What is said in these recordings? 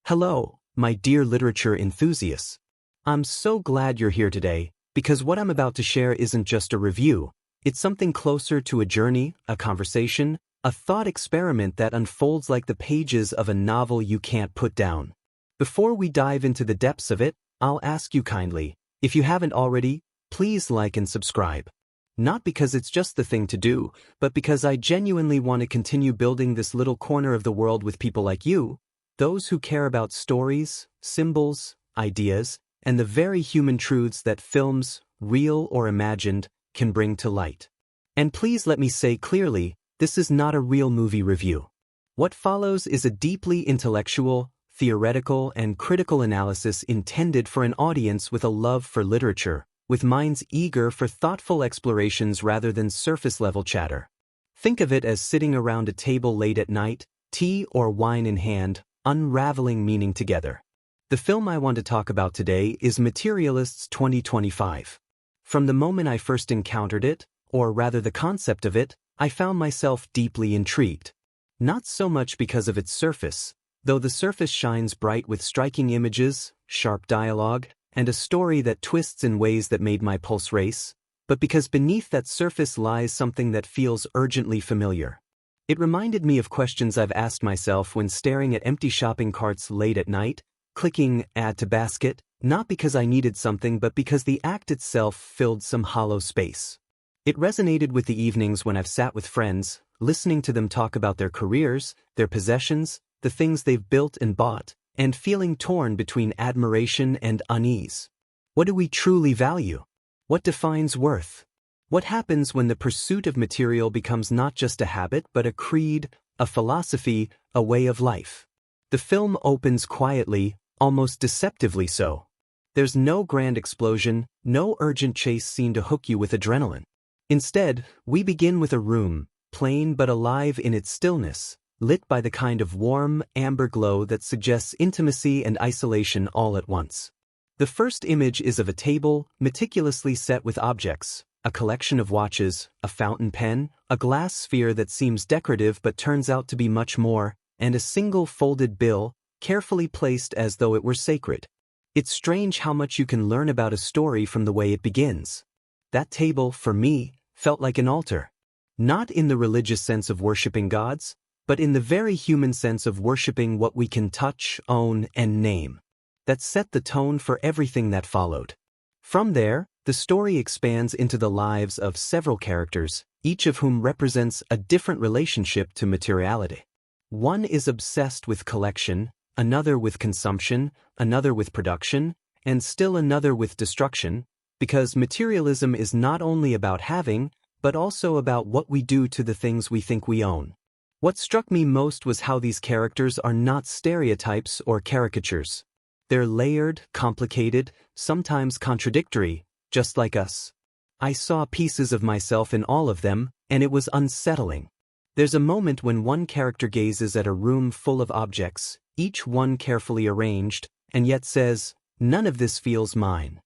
Hello, my dear literature enthusiasts. I'm so glad you're here today, because what I'm about to share isn't just a review. It's something closer to a journey, a conversation, a thought experiment that unfolds like the pages of a novel you can't put down. Before we dive into the depths of it, I'll ask you kindly, if you haven't already, please like and subscribe. Not because it's just the thing to do, but because I genuinely want to continue building this little corner of the world with people like you, those who care about stories, symbols, ideas, and the very human truths that films, real or imagined, can bring to light. And please let me say clearly, this is not a real movie review. What follows is a deeply intellectual, theoretical, and critical analysis intended for an audience with a love for literature, with minds eager for thoughtful explorations rather than surface-level chatter. Think of it as sitting around a table late at night, tea or wine in hand, unraveling meaning together. The film I want to talk about today is Materialists 2025. From the moment I first encountered it, or rather the concept of it, I found myself deeply intrigued. Not so much because of its surface, though the surface shines bright with striking images, sharp dialogue, and a story that twists in ways that made my pulse race, but because beneath that surface lies something that feels urgently familiar. It reminded me of questions I've asked myself when staring at empty shopping carts late at night, clicking add to basket, not because I needed something but because the act itself filled some hollow space. It resonated with the evenings when I've sat with friends, listening to them talk about their careers, their possessions, the things they've built and bought, and feeling torn between admiration and unease. What do we truly value? What defines worth? What happens when the pursuit of material becomes not just a habit but a creed, a philosophy, a way of life? The film opens quietly, almost deceptively so. There's no grand explosion, no urgent chase scene to hook you with adrenaline. Instead, we begin with a room, plain but alive in its stillness, lit by the kind of warm, amber glow that suggests intimacy and isolation all at once. The first image is of a table, meticulously set with objects, a collection of watches, a fountain pen, a glass sphere that seems decorative but turns out to be much more, and a single folded bill, carefully placed as though it were sacred. It's strange how much you can learn about a story from the way it begins. That table, for me, felt like an altar. Not in the religious sense of worshipping gods, but in the very human sense of worshipping what we can touch, own, and name. That set the tone for everything that followed. From there, the story expands into the lives of several characters, each of whom represents a different relationship to materiality. One is obsessed with collection, another with consumption, another with production, and still another with destruction, because materialism is not only about having, but also about what we do to the things we think we own. What struck me most was how these characters are not stereotypes or caricatures. They're layered, complicated, sometimes contradictory, just like us. I saw pieces of myself in all of them, and it was unsettling. There's a moment when one character gazes at a room full of objects, each one carefully arranged, and yet says, "None of this feels mine."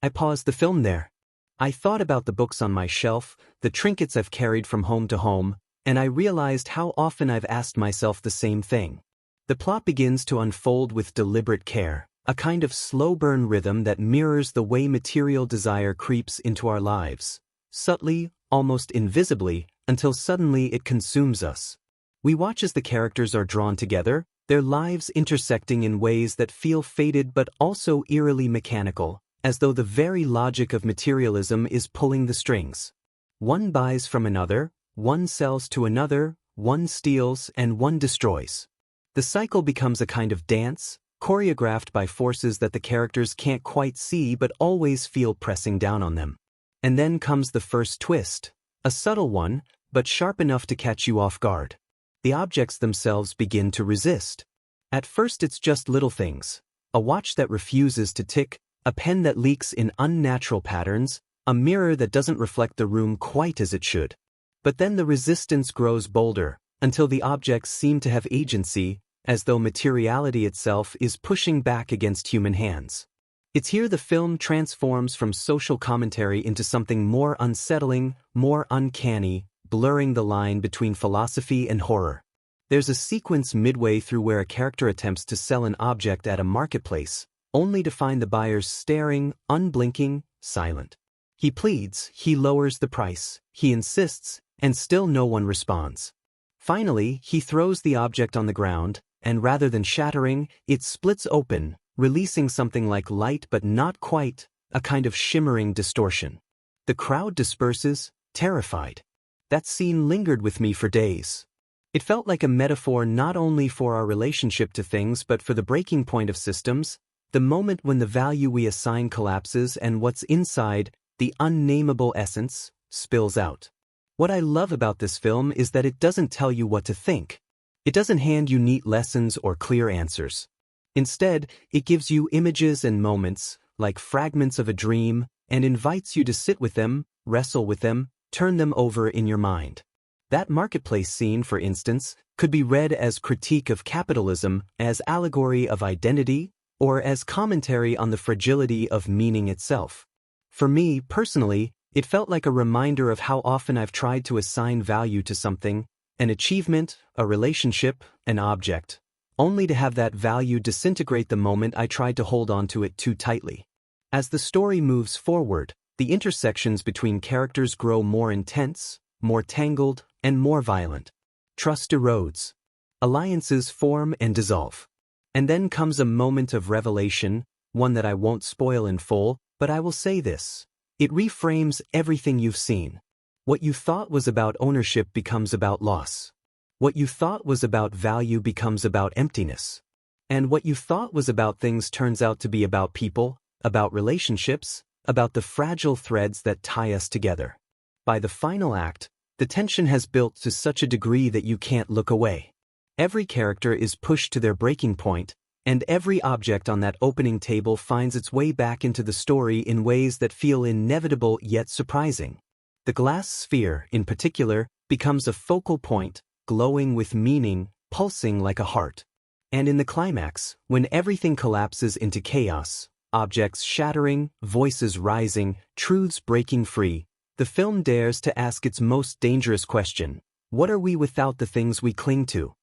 I paused the film there. I thought about the books on my shelf, the trinkets I've carried from home to home, and I realized how often I've asked myself the same thing. The plot begins to unfold with deliberate care, a kind of slow-burn rhythm that mirrors the way material desire creeps into our lives, subtly, almost invisibly, until suddenly it consumes us. We watch as the characters are drawn together, their lives intersecting in ways that feel fated but also eerily mechanical, as though the very logic of materialism is pulling the strings. One buys from another, one sells to another, one steals, and one destroys. The cycle becomes a kind of dance, choreographed by forces that the characters can't quite see but always feel pressing down on them. And then comes the first twist, a subtle one, but sharp enough to catch you off guard. The objects themselves begin to resist. At first it's just little things, a watch that refuses to tick, a pen that leaks in unnatural patterns, a mirror that doesn't reflect the room quite as it should. But then the resistance grows bolder, until the objects seem to have agency, as though materiality itself is pushing back against human hands. It's here the film transforms from social commentary into something more unsettling, more uncanny, blurring the line between philosophy and horror. There's a sequence midway through where a character attempts to sell an object at a marketplace, only to find the buyers staring, unblinking, silent. He pleads, he lowers the price, he insists, and still no one responds. Finally, he throws the object on the ground, and rather than shattering, it splits open, releasing something like light but not quite, a kind of shimmering distortion. The crowd disperses, terrified. That scene lingered with me for days. It felt like a metaphor not only for our relationship to things but for the breaking point of systems, the moment when the value we assign collapses and what's inside, the unnameable essence, spills out. What I love about this film is that it doesn't tell you what to think. It doesn't hand you neat lessons or clear answers. Instead, it gives you images and moments, like fragments of a dream, and invites you to sit with them, wrestle with them, turn them over in your mind. That marketplace scene, for instance, could be read as critique of capitalism, as allegory of identity, or as commentary on the fragility of meaning itself. For me, personally, it felt like a reminder of how often I've tried to assign value to something, an achievement, a relationship, an object, only to have that value disintegrate the moment I tried to hold on to it too tightly. As the story moves forward, the intersections between characters grow more intense, more tangled, and more violent. Trust erodes. Alliances form and dissolve. And then comes a moment of revelation, one that I won't spoil in full, but I will say this. It reframes everything you've seen. What you thought was about ownership becomes about loss. What you thought was about value becomes about emptiness. And what you thought was about things turns out to be about people, about relationships, about the fragile threads that tie us together. By the final act, the tension has built to such a degree that you can't look away. Every character is pushed to their breaking point, and every object on that opening table finds its way back into the story in ways that feel inevitable yet surprising. The glass sphere, in particular, becomes a focal point, glowing with meaning, pulsing like a heart. And in the climax, when everything collapses into chaos, objects shattering, voices rising, truths breaking free, the film dares to ask its most dangerous question: what are we without the things we cling to?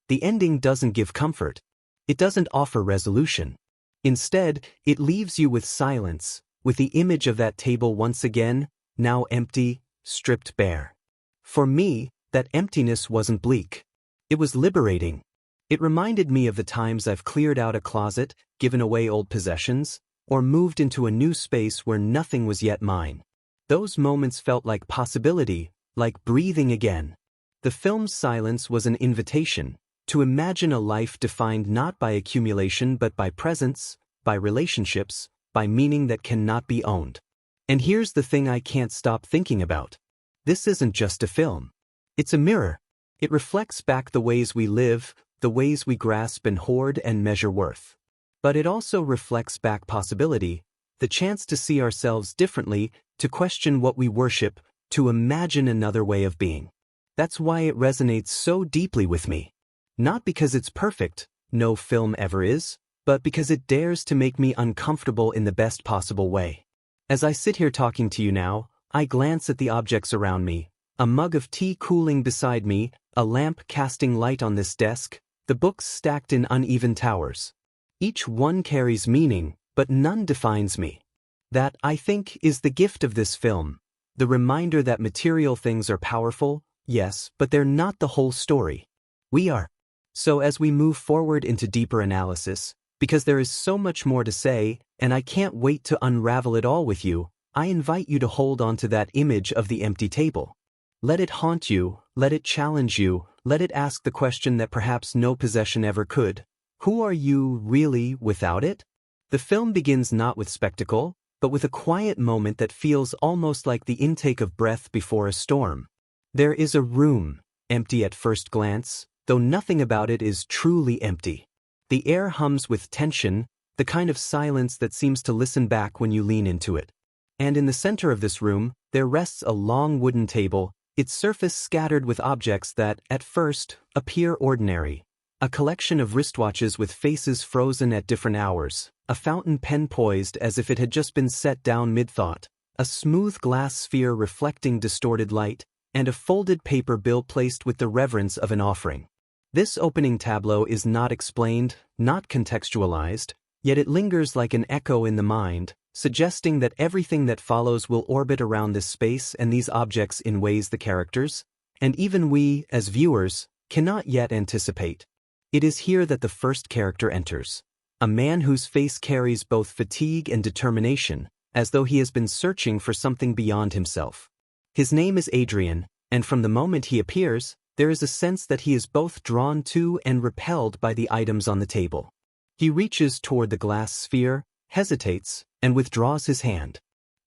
The ending doesn't give comfort. It doesn't offer resolution. Instead, it leaves you with silence, with the image of that table once again, now empty, stripped bare. For me, that emptiness wasn't bleak. It was liberating. It reminded me of the times I've cleared out a closet, given away old possessions, or moved into a new space where nothing was yet mine. Those moments felt like possibility, like breathing again. The film's silence was an invitation to imagine a life defined not by accumulation but by presence, by relationships, by meaning that cannot be owned. And here's the thing I can't stop thinking about. This isn't just a film. It's a mirror. It reflects back the ways we live, the ways we grasp and hoard and measure worth. But it also reflects back possibility, the chance to see ourselves differently, to question what we worship, to imagine another way of being. That's why it resonates so deeply with me. Not because it's perfect, no film ever is, but because it dares to make me uncomfortable in the best possible way. As I sit here talking to you now, I glance at the objects around me, a mug of tea cooling beside me, a lamp casting light on this desk, the books stacked in uneven towers. Each one carries meaning, but none defines me. That, I think, is the gift of this film. The reminder that material things are powerful, yes, but they're not the whole story. We are. So as we move forward into deeper analysis, because there is so much more to say, and I can't wait to unravel it all with you, I invite you to hold on to that image of the empty table. Let it haunt you, let it challenge you, let it ask the question that perhaps no possession ever could. Who are you really without it? The film begins not with spectacle, but with a quiet moment that feels almost like the intake of breath before a storm. There is a room, empty at first glance, though nothing about it is truly empty. The air hums with tension, the kind of silence that seems to listen back when you lean into it. And in the center of this room, there rests a long wooden table, its surface scattered with objects that, at first, appear ordinary. A collection of wristwatches with faces frozen at different hours, a fountain pen poised as if it had just been set down mid-thought, a smooth glass sphere reflecting distorted light, and a folded paper bill placed with the reverence of an offering. This opening tableau is not explained, not contextualized, yet it lingers like an echo in the mind, suggesting that everything that follows will orbit around this space and these objects in ways the characters, and even we, as viewers, cannot yet anticipate. It is here that the first character enters, a man whose face carries both fatigue and determination, as though he has been searching for something beyond himself. His name is Adrian, and from the moment he appears, there is a sense that he is both drawn to and repelled by the items on the table. He reaches toward the glass sphere, hesitates, and withdraws his hand.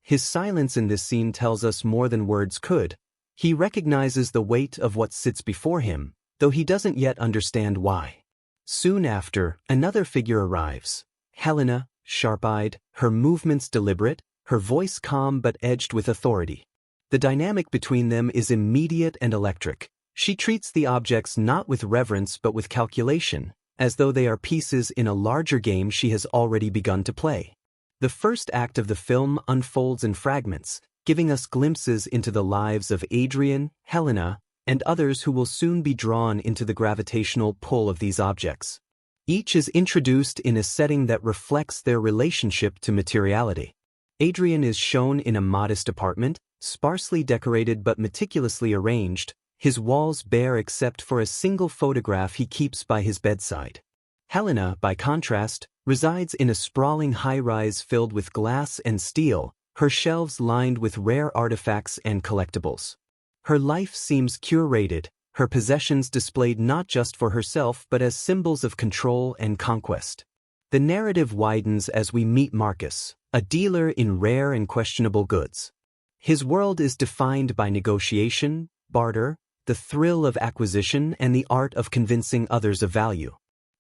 His silence in this scene tells us more than words could. He recognizes the weight of what sits before him, though he doesn't yet understand why. Soon after, another figure arrives. Helena, sharp-eyed, her movements deliberate, her voice calm but edged with authority. The dynamic between them is immediate and electric. She treats the objects not with reverence but with calculation, as though they are pieces in a larger game she has already begun to play. The first act of the film unfolds in fragments, giving us glimpses into the lives of Adrian, Helena, and others who will soon be drawn into the gravitational pull of these objects. Each is introduced in a setting that reflects their relationship to materiality. Adrian is shown in a modest apartment, sparsely decorated but meticulously arranged, his walls bare except for a single photograph he keeps by his bedside. Helena, by contrast, resides in a sprawling high-rise filled with glass and steel, her shelves lined with rare artifacts and collectibles. Her life seems curated, her possessions displayed not just for herself but as symbols of control and conquest. The narrative widens as we meet Marcus, a dealer in rare and questionable goods. His world is defined by negotiation, barter, the thrill of acquisition, and the art of convincing others of value.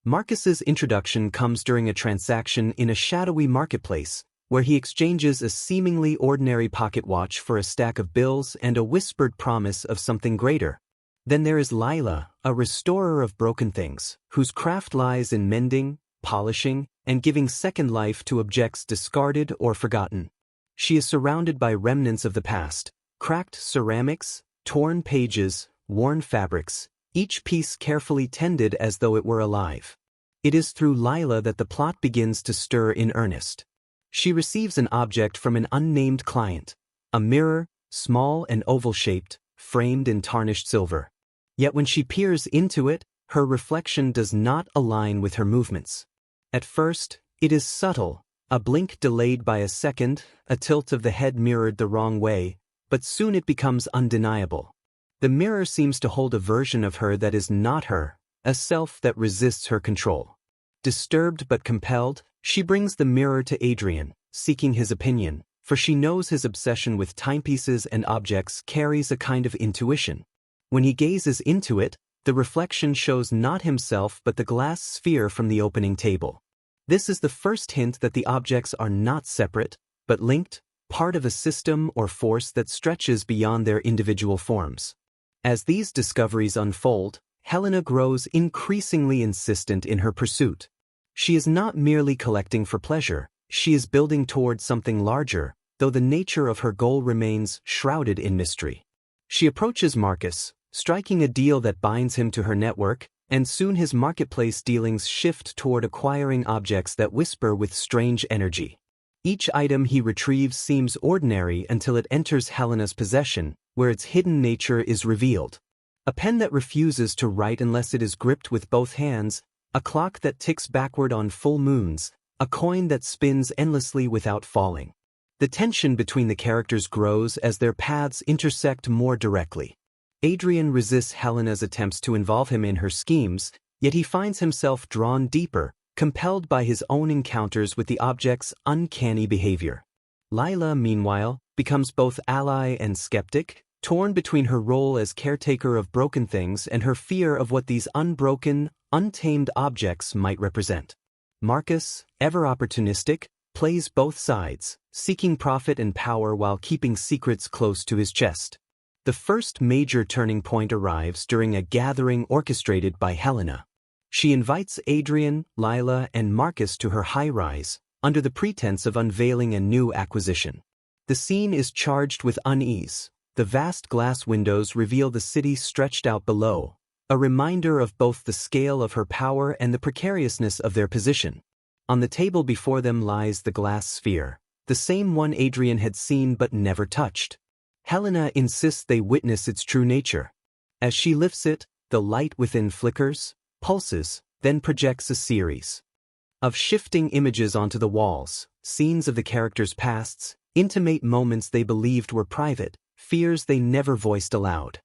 Marcus's introduction comes during a transaction in a shadowy marketplace, where he exchanges a seemingly ordinary pocket watch for a stack of bills and a whispered promise of something greater. Then there is Lila, a restorer of broken things, whose craft lies in mending, polishing, and giving second life to objects discarded or forgotten. She is surrounded by remnants of the past, cracked ceramics, torn pages, worn fabrics, each piece carefully tended as though it were alive. It is through Lila that the plot begins to stir in earnest. She receives an object from an unnamed client, a mirror, small and oval-shaped, framed in tarnished silver. Yet when she peers into it, her reflection does not align with her movements. At first, it is subtle, a blink delayed by a second, a tilt of the head mirrored the wrong way, but soon it becomes undeniable. The mirror seems to hold a version of her that is not her, a self that resists her control. Disturbed but compelled, she brings the mirror to Adrian, seeking his opinion, for she knows his obsession with timepieces and objects carries a kind of intuition. When he gazes into it, the reflection shows not himself but the glass sphere from the opening table. This is the first hint that the objects are not separate, but linked, part of a system or force that stretches beyond their individual forms. As these discoveries unfold, Helena grows increasingly insistent in her pursuit. She is not merely collecting for pleasure, she is building towards something larger, though the nature of her goal remains shrouded in mystery. She approaches Marcus, striking a deal that binds him to her network, and soon his marketplace dealings shift toward acquiring objects that whisper with strange energy. Each item he retrieves seems ordinary until it enters Helena's possession, where its hidden nature is revealed. A pen that refuses to write unless it is gripped with both hands, a clock that ticks backward on full moons, a coin that spins endlessly without falling. The tension between the characters grows as their paths intersect more directly. Adrian resists Helena's attempts to involve him in her schemes, yet he finds himself drawn deeper, compelled by his own encounters with the object's uncanny behavior. Lila, meanwhile, becomes both ally and skeptic, torn between her role as caretaker of broken things and her fear of what these unbroken, untamed objects might represent. Marcus, ever opportunistic, plays both sides, seeking profit and power while keeping secrets close to his chest. The first major turning point arrives during a gathering orchestrated by Helena. She invites Adrian, Lila, and Marcus to her high-rise, under the pretense of unveiling a new acquisition. The scene is charged with unease. The vast glass windows reveal the city stretched out below, a reminder of both the scale of her power and the precariousness of their position. On the table before them lies the glass sphere, the same one Adrian had seen but never touched. Helena insists they witness its true nature. As she lifts it, the light within flickers, pulses, then projects a series of shifting images onto the walls, scenes of the characters' pasts, intimate moments they believed were private, fears they never voiced aloud.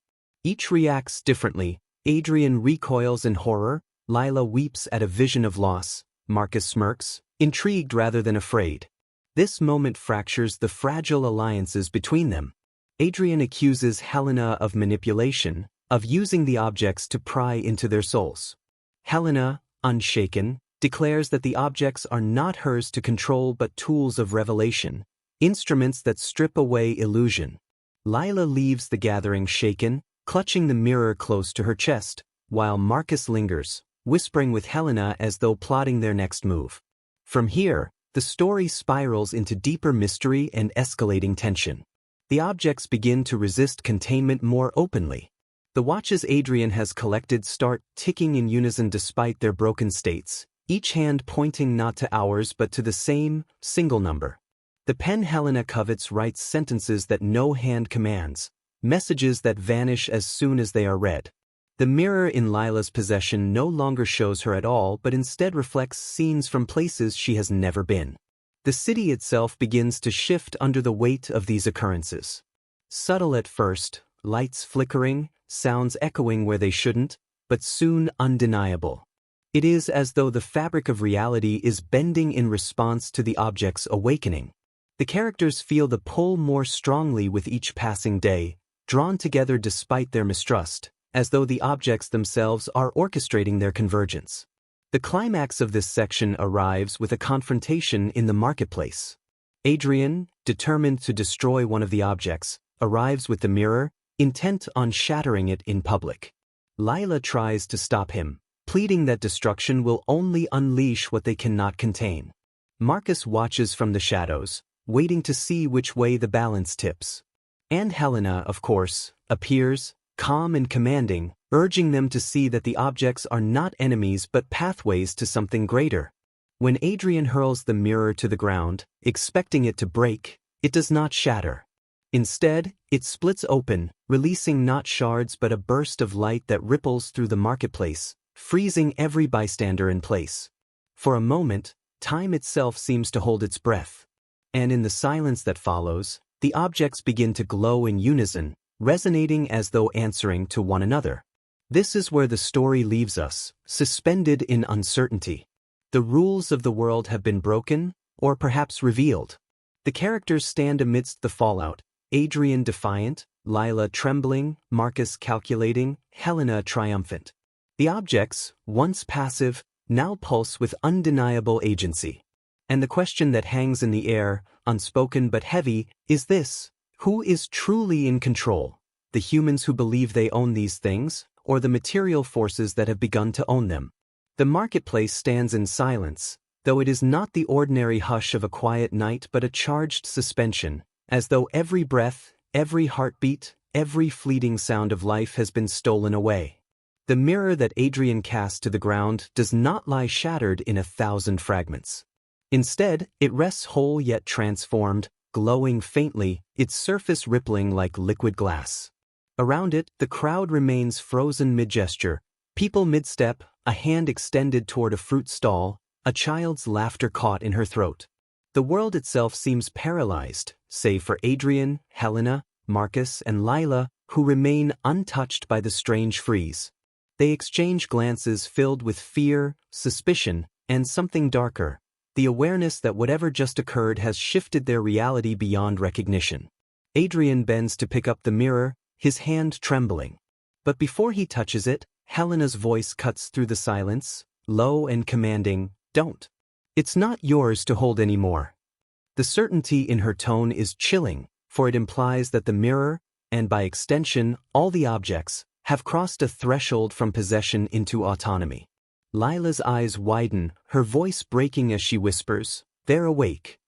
Each reacts differently. Adrian recoils in horror, Lila weeps at a vision of loss, Marcus smirks, intrigued rather than afraid. This moment fractures the fragile alliances between them. Adrian accuses Helena of manipulation, of using the objects to pry into their souls. Helena, unshaken, declares that the objects are not hers to control but tools of revelation, instruments that strip away illusion. Lila leaves the gathering shaken, clutching the mirror close to her chest, while Marcus lingers, whispering with Helena as though plotting their next move. From here, the story spirals into deeper mystery and escalating tension. The objects begin to resist containment more openly. The watches Adrian has collected start ticking in unison despite their broken states, each hand pointing not to hours but to the same, single number. The pen Helena covets writes sentences that no hand commands, messages that vanish as soon as they are read. The mirror in Lila's possession no longer shows her at all but instead reflects scenes from places she has never been. The city itself begins to shift under the weight of these occurrences. Subtle at first, lights flickering, sounds echoing where they shouldn't, but soon undeniable. It is as though the fabric of reality is bending in response to the object's awakening. The characters feel the pull more strongly with each passing day, drawn together despite their mistrust, as though the objects themselves are orchestrating their convergence. The climax of this section arrives with a confrontation in the marketplace. Adrian, determined to destroy one of the objects, arrives with the mirror, intent on shattering it in public. Lila tries to stop him, pleading that destruction will only unleash what they cannot contain. Marcus watches from the shadows, waiting to see which way the balance tips. And Helena, of course, appears, calm and commanding, urging them to see that the objects are not enemies but pathways to something greater. When Adrian hurls the mirror to the ground, expecting it to break, it does not shatter. Instead, it splits open, releasing not shards but a burst of light that ripples through the marketplace, freezing every bystander in place. For a moment, time itself seems to hold its breath. And in the silence that follows, the objects begin to glow in unison, resonating as though answering to one another. This is where the story leaves us, suspended in uncertainty. The rules of the world have been broken, or perhaps revealed. The characters stand amidst the fallout, Adrian defiant, Lila trembling, Marcus calculating, Helena triumphant. The objects, once passive, now pulse with undeniable agency. And the question that hangs in the air, unspoken but heavy, is this: who is truly in control? The humans who believe they own these things, or the material forces that have begun to own them? The marketplace stands in silence, though it is not the ordinary hush of a quiet night but a charged suspension, as though every breath, every heartbeat, every fleeting sound of life has been stolen away. The mirror that Adrian casts to the ground does not lie shattered in 1,000 fragments. Instead, it rests whole yet transformed, glowing faintly, its surface rippling like liquid glass. Around it, the crowd remains frozen mid-gesture, people mid-step, a hand extended toward a fruit stall, a child's laughter caught in her throat. The world itself seems paralyzed, save for Adrian, Helena, Marcus, and Lila, who remain untouched by the strange freeze. They exchange glances filled with fear, suspicion, and something darker, the awareness that whatever just occurred has shifted their reality beyond recognition. Adrian bends to pick up the mirror, his hand trembling. But before he touches it, Helena's voice cuts through the silence, low and commanding, "Don't. It's not yours to hold anymore." The certainty in her tone is chilling, for it implies that the mirror, and by extension, all the objects, have crossed a threshold from possession into autonomy. Lila's eyes widen, her voice breaking as she whispers, "They're awake."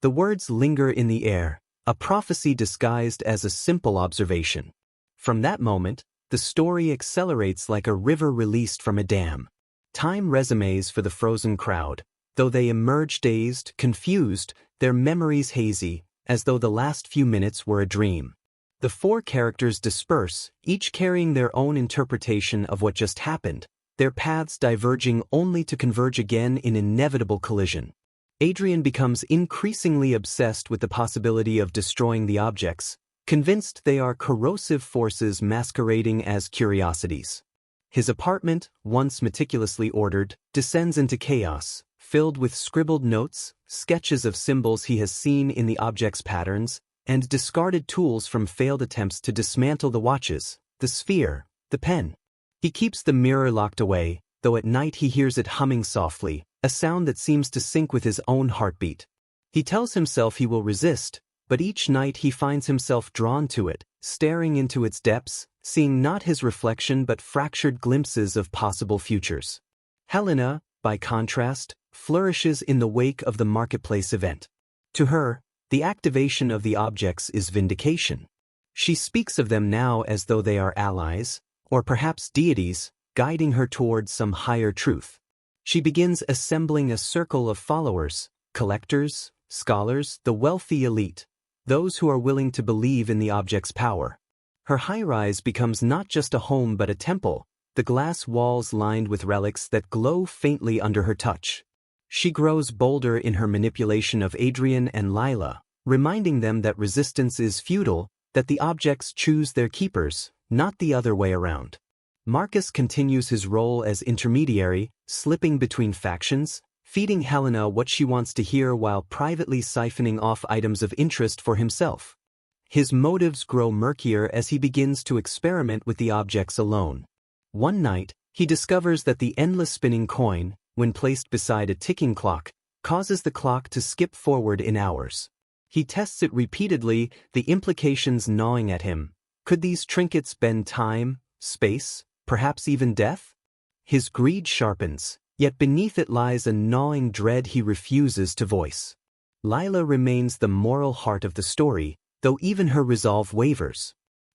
The words linger in the air, a prophecy disguised as a simple observation. From that moment, the story accelerates like a river released from a dam. Time resumes for the frozen crowd. Though they emerge dazed, confused, their memories hazy, as though the last few minutes were a dream. The four characters disperse, each carrying their own interpretation of what just happened, their paths diverging only to converge again in inevitable collision. Adrian becomes increasingly obsessed with the possibility of destroying the objects, convinced they are corrosive forces masquerading as curiosities. His apartment, once meticulously ordered, descends into chaos, filled with scribbled notes, sketches of symbols he has seen in the object's patterns, and discarded tools from failed attempts to dismantle the watches, the sphere, the pen. He keeps the mirror locked away, though at night he hears it humming softly, a sound that seems to sync with his own heartbeat. He tells himself he will resist, but each night he finds himself drawn to it, staring into its depths, seeing not his reflection but fractured glimpses of possible futures. Helena, by contrast, flourishes in the wake of the marketplace event. To her, the activation of the objects is vindication. She speaks of them now as though they are allies, or perhaps deities, guiding her towards some higher truth. She begins assembling a circle of followers, collectors, scholars, the wealthy elite, those who are willing to believe in the object's power. Her high-rise becomes not just a home but a temple, the glass walls lined with relics that glow faintly under her touch. She grows bolder in her manipulation of Adrian and Lila, reminding them that resistance is futile, that the objects choose their keepers, not the other way around. Marcus continues his role as intermediary, slipping between factions, feeding Helena what she wants to hear while privately siphoning off items of interest for himself. His motives grow murkier as he begins to experiment with the objects alone. One night, he discovers that the endless spinning coin, when placed beside a ticking clock, causes the clock to skip forward in hours. He tests it repeatedly, the implications gnawing at him. Could these trinkets bend time, space, perhaps even death? His greed sharpens, yet beneath it lies a gnawing dread he refuses to voice. Lila remains the moral heart of the story, though even her resolve wavers.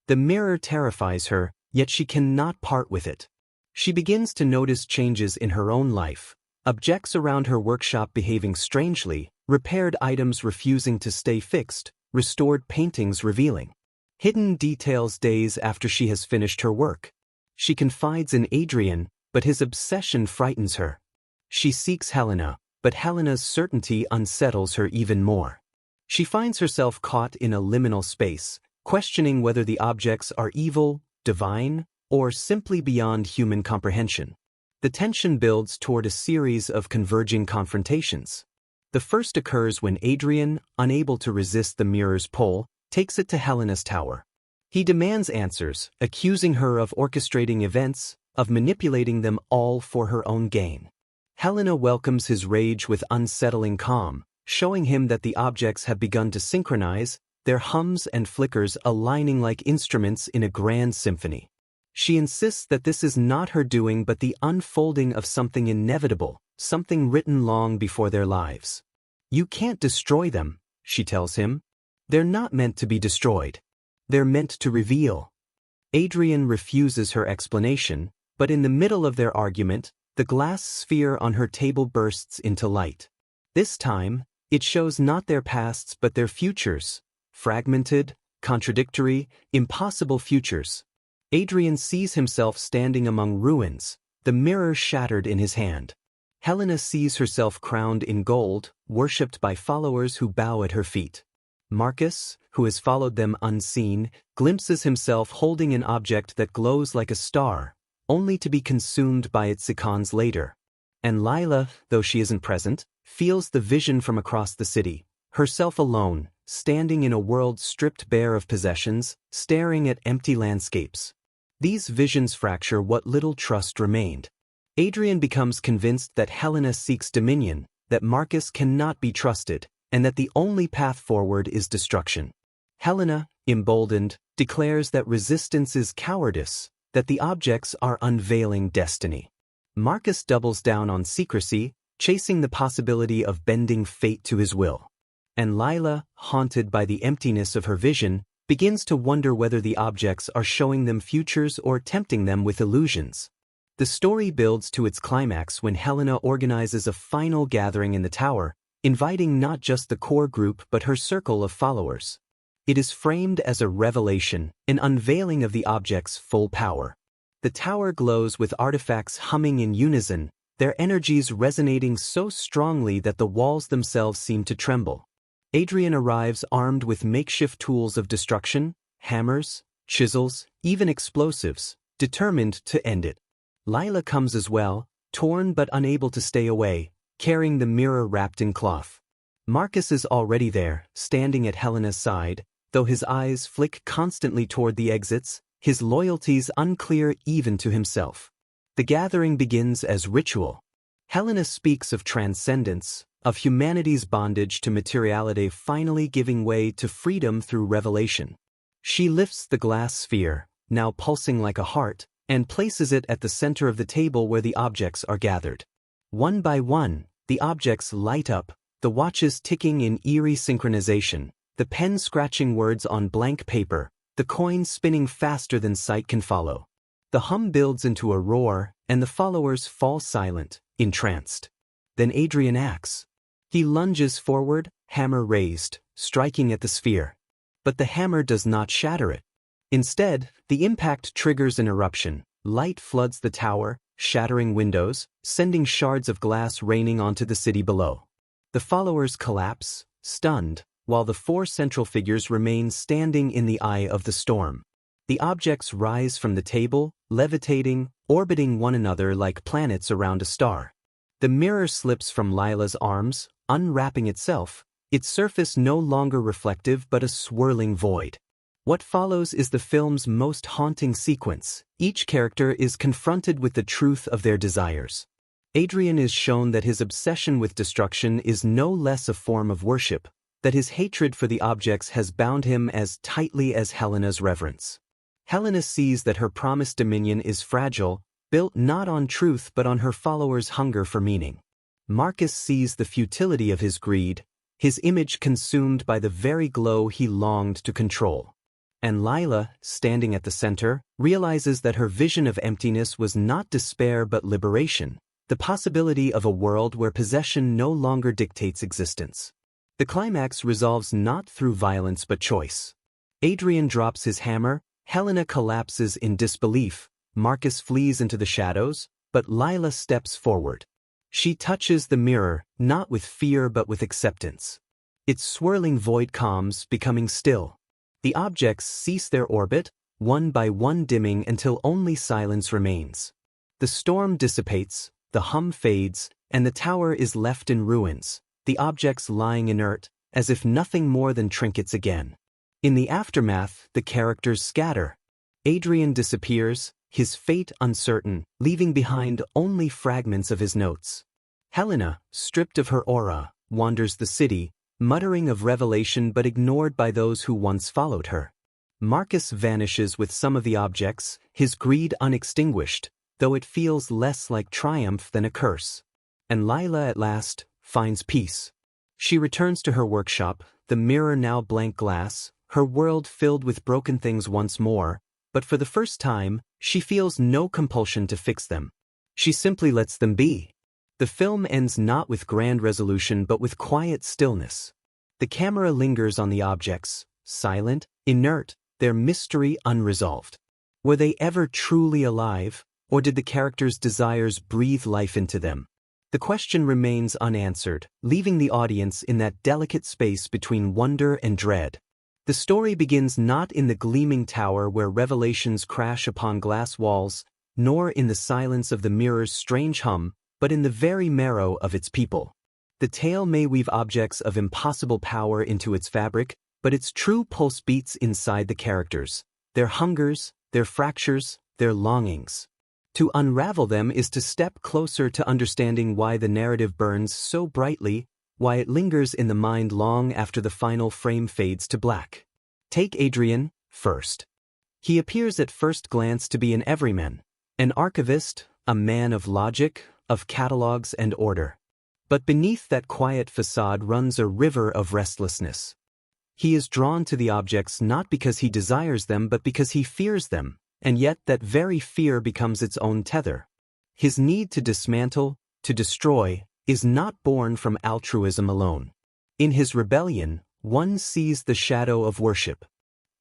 The mirror terrifies her, yet she cannot part with it. She begins to notice changes in her own life, objects around her workshop behaving strangely, repaired items refusing to stay fixed, restored paintings revealing hidden details days after she has finished her work. She confides in Adrian, but his obsession frightens her. She seeks Helena, but Helena's certainty unsettles her even more. She finds herself caught in a liminal space, questioning whether the objects are evil, divine, or simply beyond human comprehension. The tension builds toward a series of converging confrontations. The first occurs when Adrian, unable to resist the mirror's pull, takes it to Helena's tower. He demands answers, accusing her of orchestrating events, of manipulating them all for her own gain. Helena welcomes his rage with unsettling calm, showing him that the objects have begun to synchronize, their hums and flickers aligning like instruments in a grand symphony. She insists that this is not her doing but the unfolding of something inevitable, something written long before their lives. You can't destroy them, she tells him. They're not meant to be destroyed. They're meant to reveal. Adrian refuses her explanation, but in the middle of their argument, the glass sphere on her table bursts into light. This time, it shows not their pasts but their futures, fragmented, contradictory, impossible futures. Adrian sees himself standing among ruins, the mirror shattered in his hand. Helena sees herself crowned in gold, worshipped by followers who bow at her feet. Marcus, who has followed them unseen, glimpses himself holding an object that glows like a star, only to be consumed by its icons later. And Lila, though she isn't present, feels the vision from across the city, herself alone, standing in a world stripped bare of possessions, staring at empty landscapes. These visions fracture what little trust remained. Adrian becomes convinced that Helena seeks dominion, that Marcus cannot be trusted, and that the only path forward is destruction. Helena, emboldened, declares that resistance is cowardice, that the objects are unveiling destiny. Marcus doubles down on secrecy, chasing the possibility of bending fate to his will. And Lila, haunted by the emptiness of her vision, begins to wonder whether the objects are showing them futures or tempting them with illusions. The story builds to its climax when Helena organizes a final gathering in the tower, inviting not just the core group but her circle of followers. It is framed as a revelation, an unveiling of the object's full power. The tower glows with artifacts humming in unison, their energies resonating so strongly that the walls themselves seem to tremble. Adrian arrives armed with makeshift tools of destruction, hammers, chisels, even explosives, determined to end it. Lila comes as well, torn but unable to stay away, carrying the mirror wrapped in cloth. Marcus is already there, standing at Helena's side, though his eyes flick constantly toward the exits, his loyalties unclear even to himself. The gathering begins as ritual. Helena speaks of transcendence, of humanity's bondage to materiality finally giving way to freedom through revelation. She lifts the glass sphere, now pulsing like a heart, and places it at the center of the table where the objects are gathered. One by one, the objects light up, the watches ticking in eerie synchronization, the pen scratching words on blank paper, the coins spinning faster than sight can follow. The hum builds into a roar, and the followers fall silent, entranced. Then Adrian acts. He lunges forward, hammer raised, striking at the sphere. But the hammer does not shatter it. Instead, the impact triggers an eruption. Light floods the tower, shattering windows, sending shards of glass raining onto the city below. The followers collapse, stunned, while the four central figures remain standing in the eye of the storm. The objects rise from the table, levitating, orbiting one another like planets around a star. The mirror slips from Lila's arms, unwrapping itself, its surface no longer reflective but a swirling void. What follows is the film's most haunting sequence. Each character is confronted with the truth of their desires. Adrian is shown that his obsession with destruction is no less a form of worship, that his hatred for the objects has bound him as tightly as Helena's reverence. Helena sees that her promised dominion is fragile, built not on truth but on her followers' hunger for meaning. Marcus sees the futility of his greed, his image consumed by the very glow he longed to control. And Lila, standing at the center, realizes that her vision of emptiness was not despair but liberation, the possibility of a world where possession no longer dictates existence. The climax resolves not through violence but choice. Adrian drops his hammer, Helena collapses in disbelief, Marcus flees into the shadows, but Lila steps forward. She touches the mirror, not with fear but with acceptance. Its swirling void calms, becoming still. The objects cease their orbit, one by one dimming until only silence remains. The storm dissipates, the hum fades, and the tower is left in ruins, the objects lying inert, as if nothing more than trinkets again. In the aftermath, the characters scatter. Adrian disappears, his fate uncertain, leaving behind only fragments of his notes. Helena, stripped of her aura, wanders the city, muttering of revelation but ignored by those who once followed her. Marcus vanishes with some of the objects, his greed unextinguished, though it feels less like triumph than a curse. And Lila at last finds peace. She returns to her workshop, the mirror now blank glass, her world filled with broken things once more, but for the first time, she feels no compulsion to fix them. She simply lets them be. The film ends not with grand resolution but with quiet stillness. The camera lingers on the objects, silent, inert, their mystery unresolved. Were they ever truly alive, or did the characters' desires breathe life into them? The question remains unanswered, leaving the audience in that delicate space between wonder and dread. The story begins not in the gleaming tower where revelations crash upon glass walls, nor in the silence of the mirror's strange hum, but in the very marrow of its people. The tale may weave objects of impossible power into its fabric, but its true pulse beats inside the characters, their hungers, their fractures, their longings. To unravel them is to step closer to understanding why the narrative burns so brightly, why it lingers in the mind long after the final frame fades to black. Take Adrian, first. He appears at first glance to be an everyman, an archivist, a man of logic, of catalogs and order. But beneath that quiet facade runs a river of restlessness. He is drawn to the objects not because he desires them but because he fears them, and yet that very fear becomes its own tether. His need to dismantle, to destroy, is not born from altruism alone. In his rebellion, one sees the shadow of worship.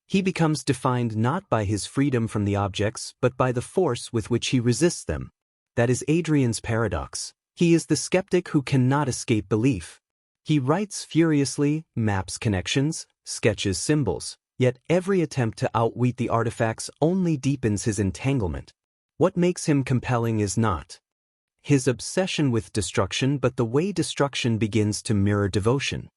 He becomes defined not by his freedom from the objects but by the force with which he resists them. That is Adrian's paradox. He is the skeptic who cannot escape belief. He writes furiously, maps connections, sketches symbols, yet every attempt to outwit the artifacts only deepens his entanglement. What makes him compelling is not his obsession with destruction but the way destruction begins to mirror devotion.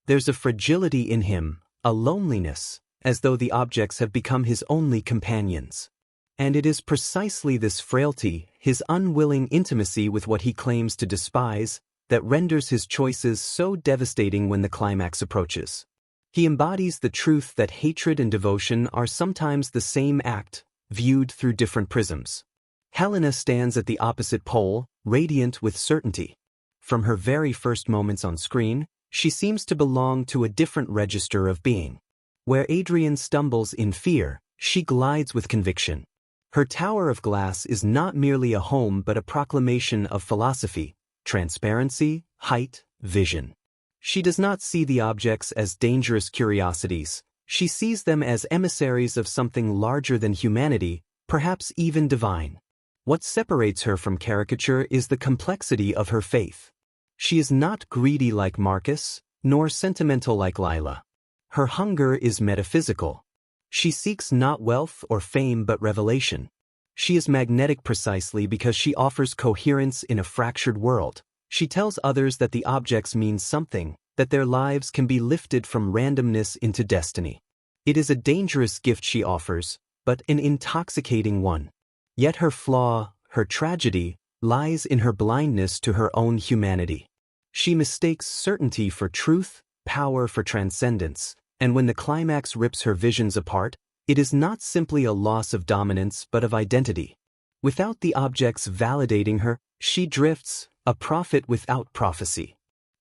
There's a fragility in him, a loneliness, as though the objects have become his only companions. And it is precisely this frailty, his unwilling intimacy with what he claims to despise, that renders his choices so devastating when the climax approaches. He embodies the truth that hatred and devotion are sometimes the same act, viewed through different prisms. Helena stands at the opposite pole, radiant with certainty. From her very first moments on screen, she seems to belong to a different register of being. Where Adrian stumbles in fear, she glides with conviction. Her tower of glass is not merely a home but a proclamation of philosophy, transparency, height, vision. She does not see the objects as dangerous curiosities. She sees them as emissaries of something larger than humanity, perhaps even divine. What separates her from caricature is the complexity of her faith. She is not greedy like Marcus, nor sentimental like Lila. Her hunger is metaphysical. She seeks not wealth or fame but revelation. She is magnetic precisely because she offers coherence in a fractured world. She tells others that the objects mean something, that their lives can be lifted from randomness into destiny. It is a dangerous gift she offers, but an intoxicating one. Yet her flaw, her tragedy, lies in her blindness to her own humanity. She mistakes certainty for truth, power for transcendence, and when the climax rips her visions apart, it is not simply a loss of dominance but of identity. Without the objects validating her, she drifts, a prophet without prophecy.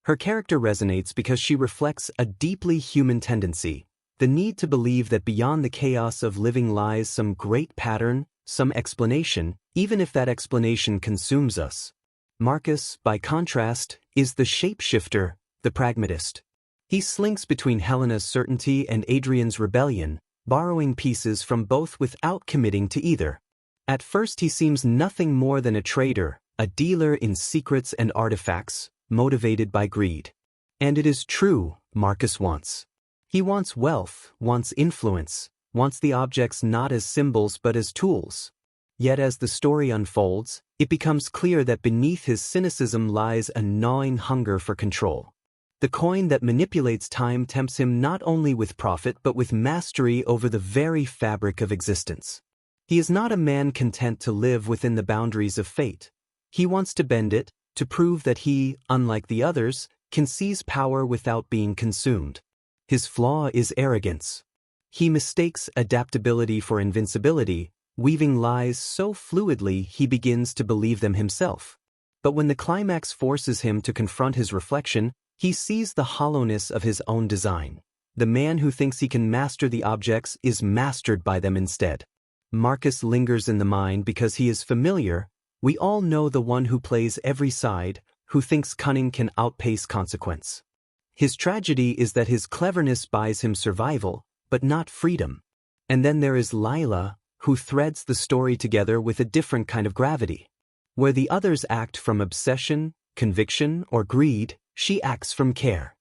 Her character resonates because she reflects a deeply human tendency, the need to believe that beyond the chaos of living lies some great pattern, some explanation, even if that explanation consumes us. Marcus, by contrast, is the shapeshifter, the pragmatist. He slinks between Helena's certainty and Adrian's rebellion, borrowing pieces from both without committing to either. At first he seems nothing more than a trader, a dealer in secrets and artifacts, motivated by greed. And it is true, Marcus wants. He wants wealth, wants influence, wants the objects not as symbols but as tools. Yet as the story unfolds, it becomes clear that beneath his cynicism lies a gnawing hunger for control. The coin that manipulates time tempts him not only with profit but with mastery over the very fabric of existence. He is not a man content to live within the boundaries of fate. He wants to bend it, to prove that he, unlike the others, can seize power without being consumed. His flaw is arrogance. He mistakes adaptability for invincibility, weaving lies so fluidly he begins to believe them himself. But when the climax forces him to confront his reflection, he sees the hollowness of his own design. The man who thinks he can master the objects is mastered by them instead. Marcus lingers in the mind because he is familiar. We all know the one who plays every side, who thinks cunning can outpace consequence. His tragedy is that his cleverness buys him survival, but not freedom. And then there is Lila, who threads the story together with a different kind of gravity. Where the others act from obsession, conviction, or greed, she acts from care.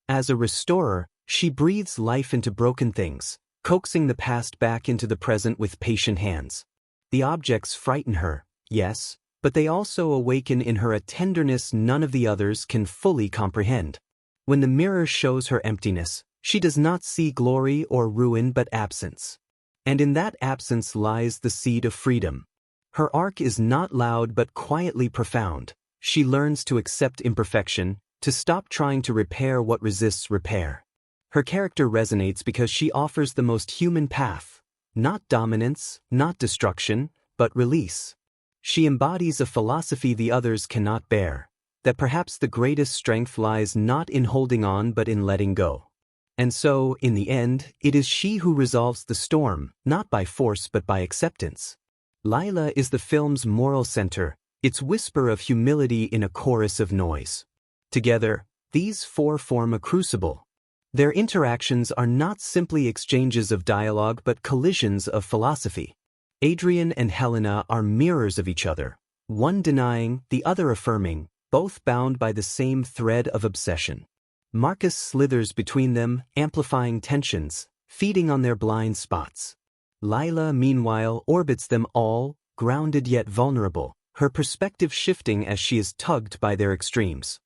As a restorer, she breathes life into broken things, coaxing the past back into the present with patient hands. The objects frighten her, yes, but they also awaken in her a tenderness none of the others can fully comprehend. When the mirror shows her emptiness, she does not see glory or ruin but absence. And in that absence lies the seed of freedom. Her arc is not loud but quietly profound. She learns to accept imperfection, to stop trying to repair what resists repair. Her character resonates because she offers the most human path, not dominance, not destruction, but release. She embodies a philosophy the others cannot bear, that perhaps the greatest strength lies not in holding on but in letting go. And so, in the end, it is she who resolves the storm, not by force but by acceptance. Lila is the film's moral center, its whisper of humility in a chorus of noise. Together, these four form a crucible. Their interactions are not simply exchanges of dialogue but collisions of philosophy. Adrian and Helena are mirrors of each other, one denying, the other affirming, both bound by the same thread of obsession. Marcus slithers between them, amplifying tensions, feeding on their blind spots. Lila, meanwhile, orbits them all, grounded yet vulnerable, her perspective shifting as she is tugged by their extremes.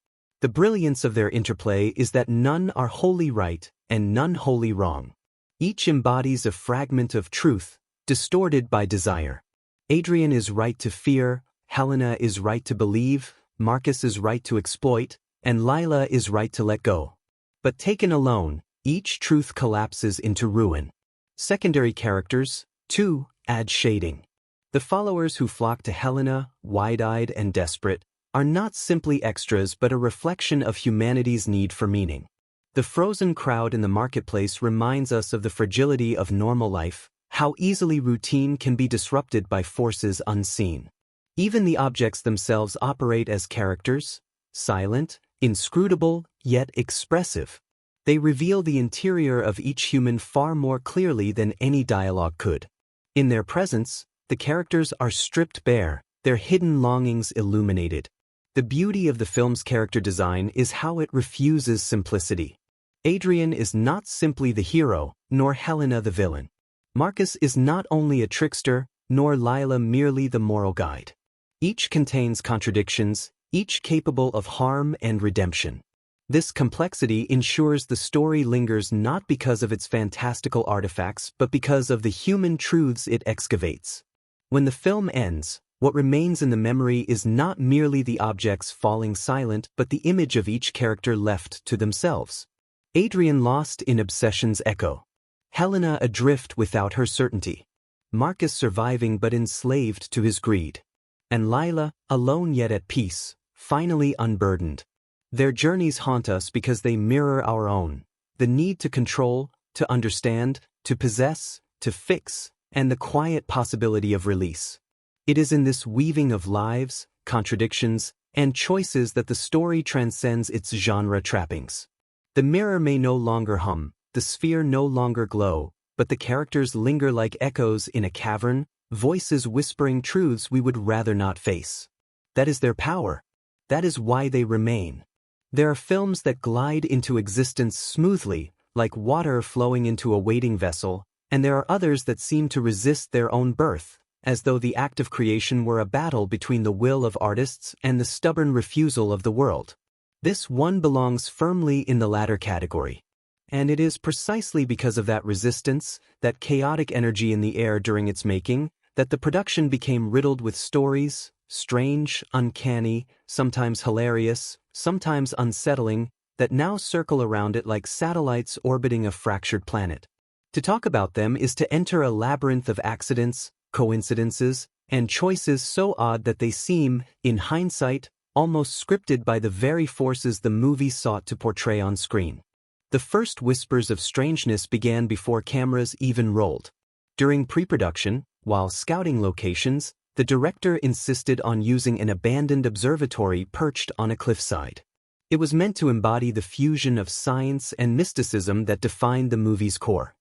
The brilliance of their interplay is that none are wholly right and none wholly wrong. Each embodies a fragment of truth, distorted by desire. Adrian is right to fear, Helena is right to believe, Marcus is right to exploit, and Lila is right to let go. But taken alone, each truth collapses into ruin. Secondary characters, too, add shading. The followers who flock to Helena, wide-eyed and desperate, are not simply extras but a reflection of humanity's need for meaning. The frozen crowd in the marketplace reminds us of the fragility of normal life, how easily routine can be disrupted by forces unseen. Even the objects themselves operate as characters, silent, inscrutable, yet expressive. They reveal the interior of each human far more clearly than any dialogue could. In their presence, the characters are stripped bare, their hidden longings illuminated. The beauty of the film's character design is how it refuses simplicity. Adrian is not simply the hero, nor Helena the villain. Marcus is not only a trickster, nor Lila merely the moral guide. Each contains contradictions, each capable of harm and redemption. This complexity ensures the story lingers not because of its fantastical artifacts but because of the human truths it excavates. When the film ends, what remains in the memory is not merely the objects falling silent but the image of each character left to themselves. Adrian lost in obsession's echo. Helena adrift without her certainty. Marcus surviving but enslaved to his greed. And Lila, alone yet at peace, finally unburdened. Their journeys haunt us because they mirror our own, the need to control, to understand, to possess, to fix, and the quiet possibility of release. It is in this weaving of lives, contradictions, and choices that the story transcends its genre trappings. The mirror may no longer hum, the sphere no longer glow, but the characters linger like echoes in a cavern, voices whispering truths we would rather not face. That is their power. That is why they remain. There are films that glide into existence smoothly, like water flowing into a waiting vessel, and there are others that seem to resist their own birth, as though the act of creation were a battle between the will of artists and the stubborn refusal of the world. This one belongs firmly in the latter category. And it is precisely because of that resistance, that chaotic energy in the air during its making, that the production became riddled with stories, strange, uncanny, sometimes hilarious, sometimes unsettling, that now circle around it like satellites orbiting a fractured planet. To talk about them is to enter a labyrinth of accidents, coincidences, and choices so odd that they seem, in hindsight, almost scripted by the very forces the movie sought to portray on screen. The first whispers of strangeness began before cameras even rolled. During pre-production, while scouting locations, the director insisted on using an abandoned observatory perched on a cliffside. It was meant to embody the fusion of science and mysticism that defined the movie's core.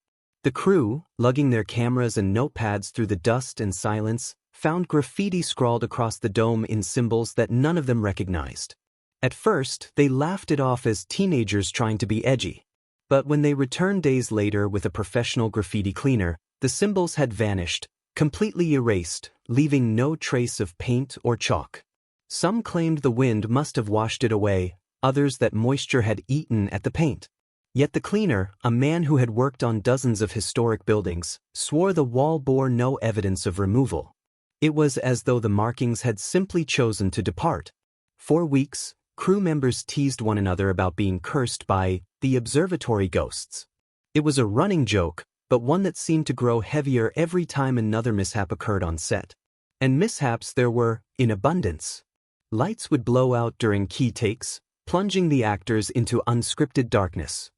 The crew, lugging their cameras and notepads through the dust and silence, found graffiti scrawled across the dome in symbols that none of them recognized. At first, they laughed it off as teenagers trying to be edgy. But when they returned days later with a professional graffiti cleaner, the symbols had vanished, completely erased, leaving no trace of paint or chalk. Some claimed the wind must have washed it away, others that moisture had eaten at the paint. Yet the cleaner, a man who had worked on dozens of historic buildings, swore the wall bore no evidence of removal. It was as though the markings had simply chosen to depart. For weeks, crew members teased one another about being cursed by the observatory ghosts. It was a running joke, but one that seemed to grow heavier every time another mishap occurred on set. And mishaps there were, in abundance. Lights would blow out during key takes, plunging the actors into unscripted darkness.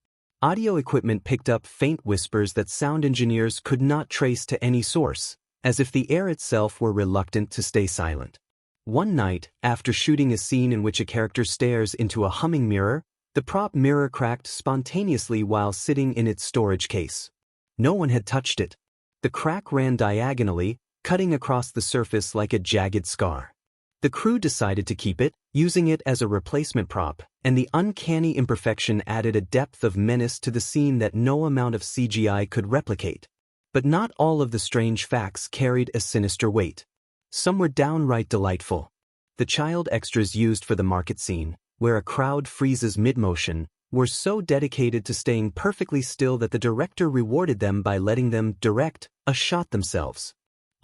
Audio equipment picked up faint whispers that sound engineers could not trace to any source, as if the air itself were reluctant to stay silent. One night, after shooting a scene in which a character stares into a humming mirror, the prop mirror cracked spontaneously while sitting in its storage case. No one had touched it. The crack ran diagonally, cutting across the surface like a jagged scar. The crew decided to keep it, using it as a replacement prop, and the uncanny imperfection added a depth of menace to the scene that no amount of CGI could replicate. But not all of the strange facts carried a sinister weight. Some were downright delightful. The child extras used for the market scene, where a crowd freezes mid-motion, were so dedicated to staying perfectly still that the director rewarded them by letting them direct a shot themselves.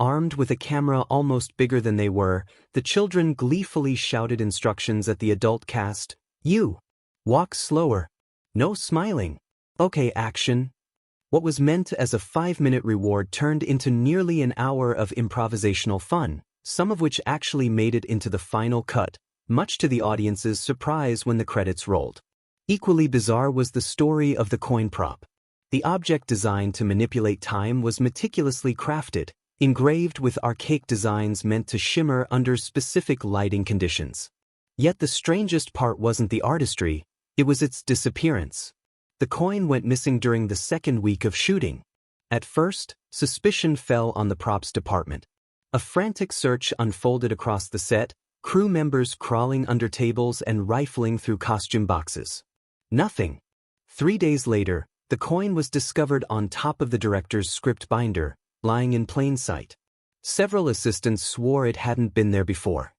Armed with a camera almost bigger than they were, the children gleefully shouted instructions at the adult cast. "You! Walk slower. No smiling. Okay, action." What was meant as a 5-minute reward turned into nearly an hour of improvisational fun, some of which actually made it into the final cut, much to the audience's surprise when the credits rolled. Equally bizarre was the story of the coin prop. The object designed to manipulate time was meticulously crafted, engraved with archaic designs meant to shimmer under specific lighting conditions. Yet the strangest part wasn't the artistry, it was its disappearance. The coin went missing during the second week of shooting. At first, suspicion fell on the props department. A frantic search unfolded across the set, crew members crawling under tables and rifling through costume boxes. Nothing. 3 days later, the coin was discovered on top of the director's script binder, lying in plain sight. Several assistants swore it hadn't been there before.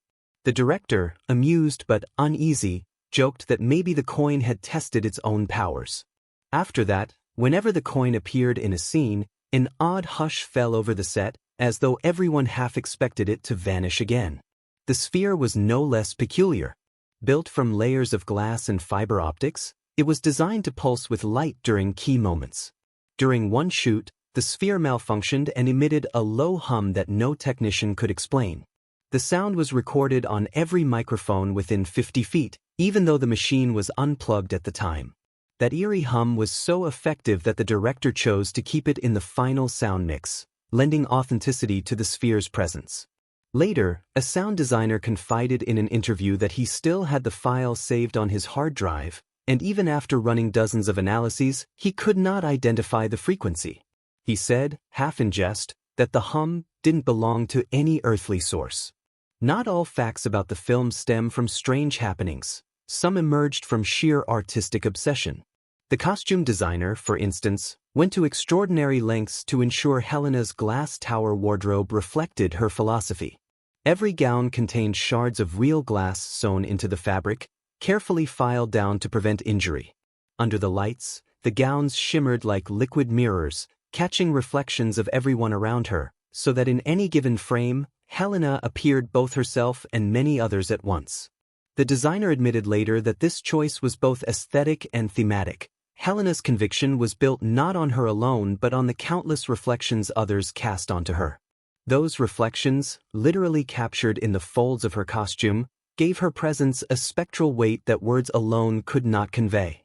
The director, amused but uneasy, joked that maybe the coin had tested its own powers. After that, whenever the coin appeared in a scene, an odd hush fell over the set, as though everyone half expected it to vanish again. The sphere was no less peculiar. Built from layers of glass and fiber optics, it was designed to pulse with light during key moments. During one shoot, the sphere malfunctioned and emitted a low hum that no technician could explain. The sound was recorded on every microphone within 50 feet, even though the machine was unplugged at the time. That eerie hum was so effective that the director chose to keep it in the final sound mix, lending authenticity to the sphere's presence. Later, a sound designer confided in an interview that he still had the file saved on his hard drive, and even after running dozens of analyses, he could not identify the frequency. He said, half in jest, that the hum didn't belong to any earthly source. Not all facts about the film stem from strange happenings. Some emerged from sheer artistic obsession. The costume designer, for instance, went to extraordinary lengths to ensure Helena's glass tower wardrobe reflected her philosophy. Every gown contained shards of real glass sewn into the fabric, carefully filed down to prevent injury. Under the lights, the gowns shimmered like liquid mirrors, catching reflections of everyone around her, so that in any given frame, Helena appeared both herself and many others at once. The designer admitted later that this choice was both aesthetic and thematic. Helena's conviction was built not on her alone but on the countless reflections others cast onto her. Those reflections, literally captured in the folds of her costume, gave her presence a spectral weight that words alone could not convey.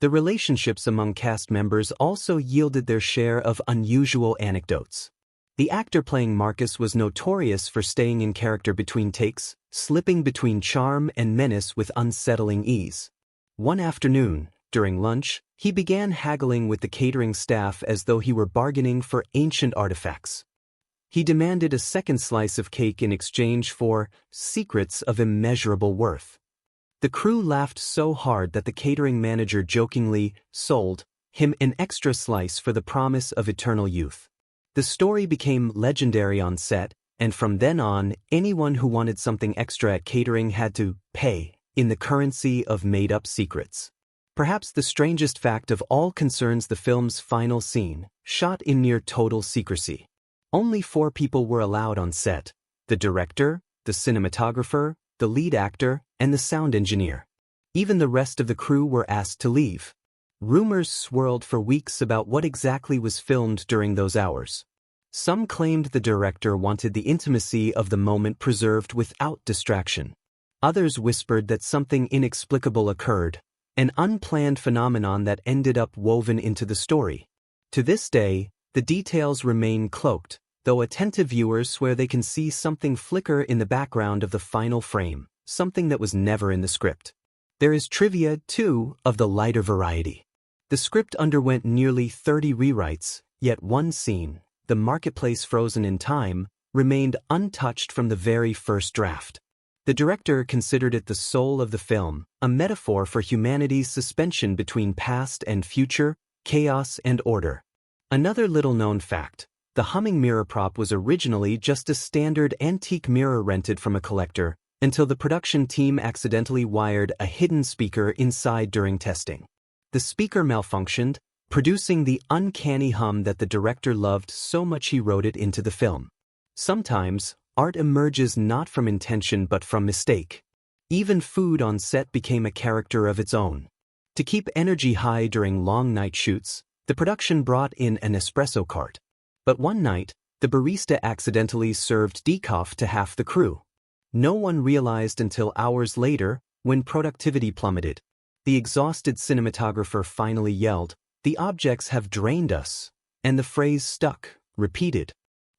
The relationships among cast members also yielded their share of unusual anecdotes. The actor playing Marcus was notorious for staying in character between takes, slipping between charm and menace with unsettling ease. One afternoon, during lunch, he began haggling with the catering staff as though he were bargaining for ancient artifacts. He demanded a second slice of cake in exchange for secrets of immeasurable worth. The crew laughed so hard that the catering manager jokingly sold him an extra slice for the promise of eternal youth. The story became legendary on set, and from then on, anyone who wanted something extra at catering had to pay in the currency of made-up secrets. Perhaps the strangest fact of all concerns the film's final scene, shot in near total secrecy. Only 4 people were allowed on set: the director, the cinematographer, the lead actor, and the sound engineer. Even the rest of the crew were asked to leave. Rumors swirled for weeks about what exactly was filmed during those hours. Some claimed the director wanted the intimacy of the moment preserved without distraction. Others whispered that something inexplicable occurred, an unplanned phenomenon that ended up woven into the story. To this day, the details remain cloaked, though attentive viewers swear they can see something flicker in the background of the final frame, something that was never in the script. There is trivia, too, of the lighter variety. The script underwent nearly 30 rewrites, yet one scene, the marketplace frozen in time, remained untouched from the very first draft. The director considered it the soul of the film, a metaphor for humanity's suspension between past and future, chaos and order. Another little-known fact: the humming mirror prop was originally just a standard antique mirror rented from a collector, until the production team accidentally wired a hidden speaker inside during testing. The speaker malfunctioned, producing the uncanny hum that the director loved so much he wrote it into the film. Sometimes, art emerges not from intention but from mistake. Even food on set became a character of its own. To keep energy high during long night shoots, the production brought in an espresso cart. But one night, the barista accidentally served decaf to half the crew. No one realized until hours later, when productivity plummeted. The exhausted cinematographer finally yelled, "The objects have drained us," and the phrase stuck, repeated,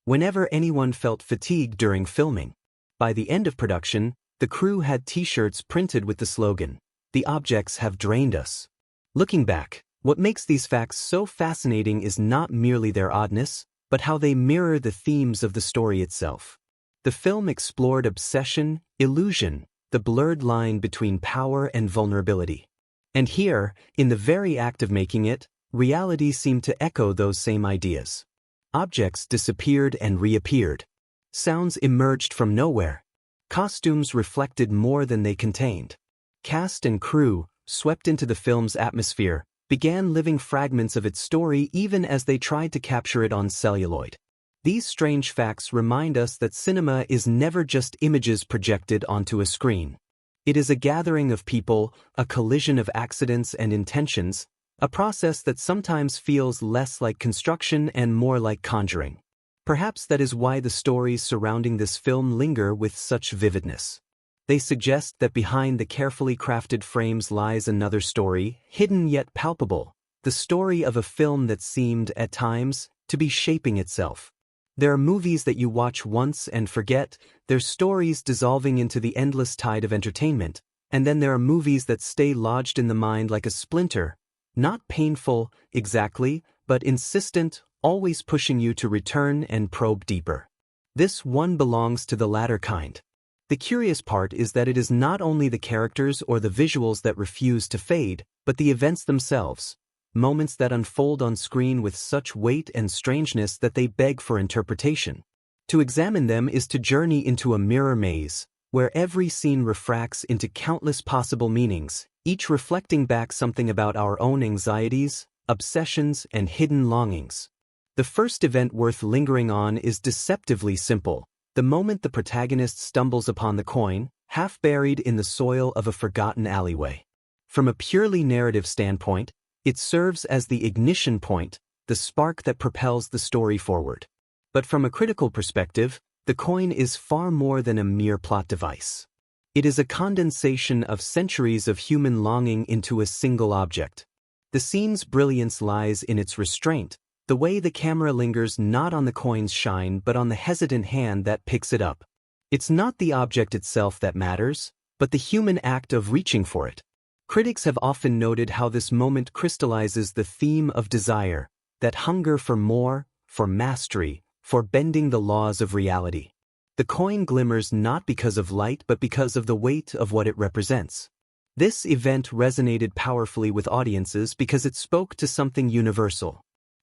whenever anyone felt fatigued during filming. By the end of production, the crew had t-shirts printed with the slogan, "The objects have drained us." Looking back, what makes these facts so fascinating is not merely their oddness, but how they mirror the themes of the story itself. The film explored obsession, illusion, the blurred line between power and vulnerability. And here, in the very act of making it, reality seemed to echo those same ideas. Objects disappeared and reappeared. Sounds emerged from nowhere. Costumes reflected more than they contained. Cast and crew, swept into the film's atmosphere, began living fragments of its story even as they tried to capture it on celluloid. These strange facts remind us that cinema is never just images projected onto a screen. It is a gathering of people, a collision of accidents and intentions, a process that sometimes feels less like construction and more like conjuring. Perhaps that is why the stories surrounding this film linger with such vividness. They suggest that behind the carefully crafted frames lies another story, hidden yet palpable, the story of a film that seemed, at times, to be shaping itself. There are movies that you watch once and forget, their stories dissolving into the endless tide of entertainment, and then there are movies that stay lodged in the mind like a splinter, not painful, exactly, but insistent, always pushing you to return and probe deeper. This one belongs to the latter kind. The curious part is that it is not only the characters or the visuals that refuse to fade, but the events themselves. Moments that unfold on screen with such weight and strangeness that they beg for interpretation. To examine them is to journey into a mirror maze, where every scene refracts into countless possible meanings, each reflecting back something about our own anxieties, obsessions, and hidden longings. The first event worth lingering on is deceptively simple: the moment the protagonist stumbles upon the coin, half buried in the soil of a forgotten alleyway. From a purely narrative standpoint, it serves as the ignition point, the spark that propels the story forward. But from a critical perspective, the coin is far more than a mere plot device. It is a condensation of centuries of human longing into a single object. The scene's brilliance lies in its restraint, the way the camera lingers not on the coin's shine but on the hesitant hand that picks it up. It's not the object itself that matters, but the human act of reaching for it. Critics have often noted how this moment crystallizes the theme of desire, that hunger for more, for mastery, for bending the laws of reality. The coin glimmers not because of light but because of the weight of what it represents. This event resonated powerfully with audiences because it spoke to something universal.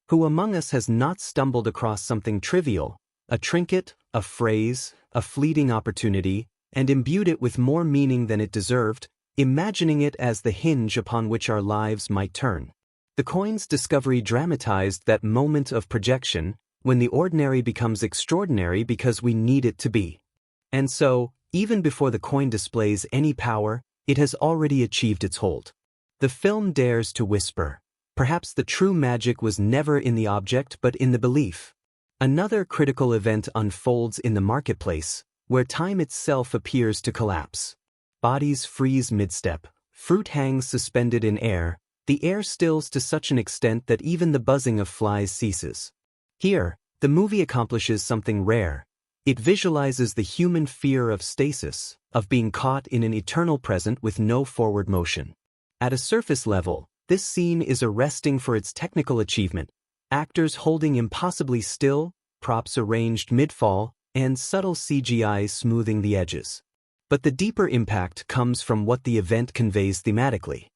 Who among us has not stumbled across something trivial, a trinket, a phrase, a fleeting opportunity, and imbued it with more meaning than it deserved, imagining it as the hinge upon which our lives might turn? The coin's discovery dramatized that moment of projection, when the ordinary becomes extraordinary because we need it to be. And so, even before the coin displays any power, it has already achieved its hold. The film dares to whisper, perhaps the true magic was never in the object but in the belief. Another critical event unfolds in the marketplace, where time itself appears to collapse. Bodies freeze mid-step, Fruit hangs suspended in air, the air stills to such an extent that even the buzzing of flies ceases. Here, the movie accomplishes something rare. It visualizes the human fear of stasis, of being caught in an eternal present with no forward motion. At a surface level, this scene is arresting for its technical achievement. Actors holding impossibly still, props arranged mid-fall, and subtle CGI smoothing the edges. But the deeper impact comes from what the event conveys thematically.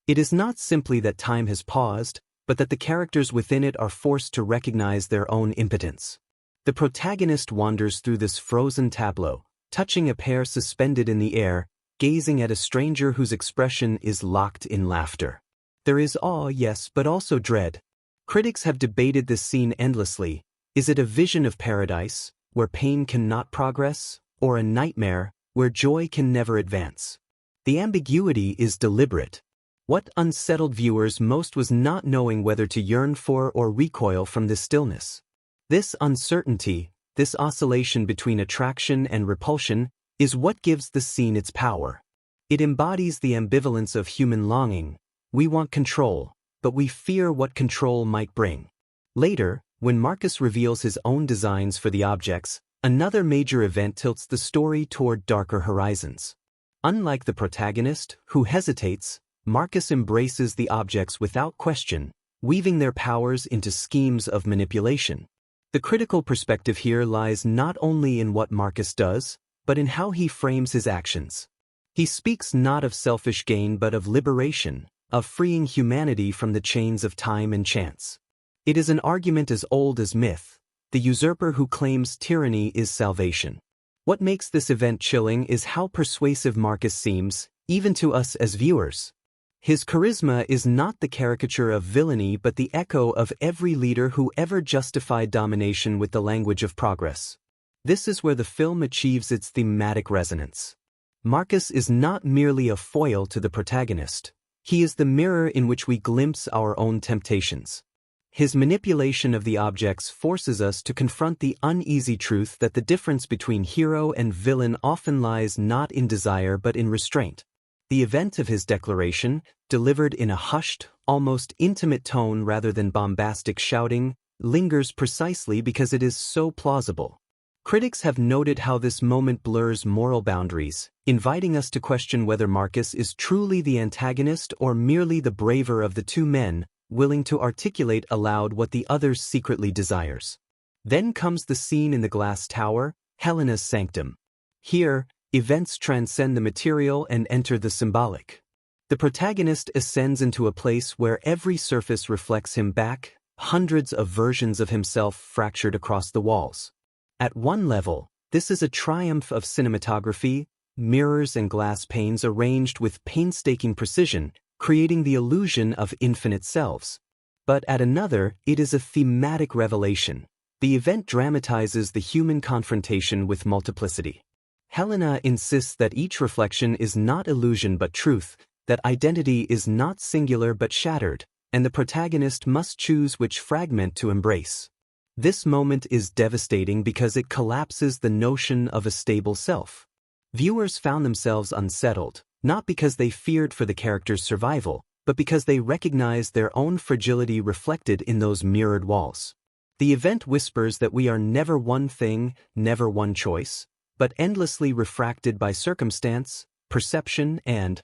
It is not simply that time has paused, but that the characters within it are forced to recognize their own impotence. The protagonist wanders through this frozen tableau, touching a pair suspended in the air, gazing at a stranger whose expression is locked in laughter. There is awe, yes, but also dread. Critics have debated this scene endlessly. Is it a vision of paradise, where pain cannot progress, or a nightmare, where joy can never advance? The ambiguity is deliberate. What unsettled viewers most was not knowing whether to yearn for or recoil from this stillness. This uncertainty, this oscillation between attraction and repulsion, is what gives the scene its power. It embodies the ambivalence of human longing. We want control, but we fear what control might bring. Later, when Marcus reveals his own designs for the objects, another major event tilts the story toward darker horizons. Unlike the protagonist, who hesitates, Marcus embraces the objects without question, weaving their powers into schemes of manipulation. The critical perspective here lies not only in what Marcus does, but in how he frames his actions. He speaks not of selfish gain but of liberation, of freeing humanity from the chains of time and chance. It is an argument as old as myth. The usurper who claims tyranny is salvation. What makes this event chilling is how persuasive Marcus seems, even to us as viewers. His charisma is not the caricature of villainy but the echo of every leader who ever justified domination with the language of progress. This is where the film achieves its thematic resonance. Marcus is not merely a foil to the protagonist. He is the mirror in which we glimpse our own temptations. His manipulation of the objects forces us to confront the uneasy truth that the difference between hero and villain often lies not in desire but in restraint. The event of his declaration, delivered in a hushed, almost intimate tone rather than bombastic shouting, lingers precisely because it is so plausible. Critics have noted how this moment blurs moral boundaries, inviting us to question whether Marcus is truly the antagonist or merely the braver of the two men, willing to articulate aloud what the other secretly desires. Then comes the scene in the glass tower, Helena's sanctum. Here, events transcend the material and enter the symbolic. The protagonist ascends into a place where every surface reflects him back, hundreds of versions of himself fractured across the walls. At one level, this is a triumph of cinematography, mirrors and glass panes arranged with painstaking precision, creating the illusion of infinite selves. But at another, it is a thematic revelation. The event dramatizes the human confrontation with multiplicity. Helena insists that each reflection is not illusion but truth, that identity is not singular but shattered, and the protagonist must choose which fragment to embrace. This moment is devastating because it collapses the notion of a stable self. Viewers found themselves unsettled, not because they feared for the character's survival, but because they recognized their own fragility reflected in those mirrored walls. The event whispers that we are never one thing, never one choice, but endlessly refracted by circumstance, perception, and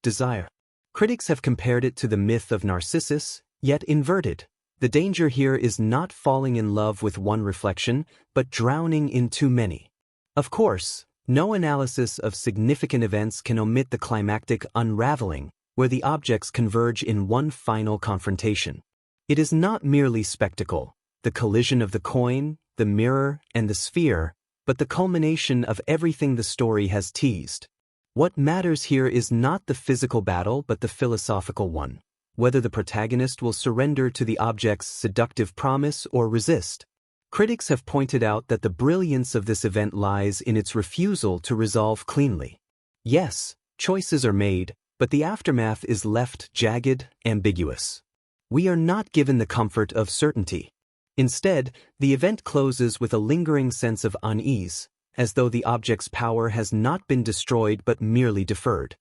desire. Critics have compared it to the myth of Narcissus, yet inverted. The danger here is not falling in love with one reflection, but drowning in too many. Of course, no analysis of significant events can omit the climactic unraveling, where the objects converge in one final confrontation. It is not merely spectacle, the collision of the coin, the mirror, and the sphere, but the culmination of everything the story has teased. What matters here is not the physical battle but the philosophical one, whether the protagonist will surrender to the object's seductive promise or resist. Critics have pointed out that the brilliance of this event lies in its refusal to resolve cleanly. Yes, choices are made, but the aftermath is left jagged, ambiguous. We are not given the comfort of certainty. Instead, the event closes with a lingering sense of unease, as though the object's power has not been destroyed but merely deferred.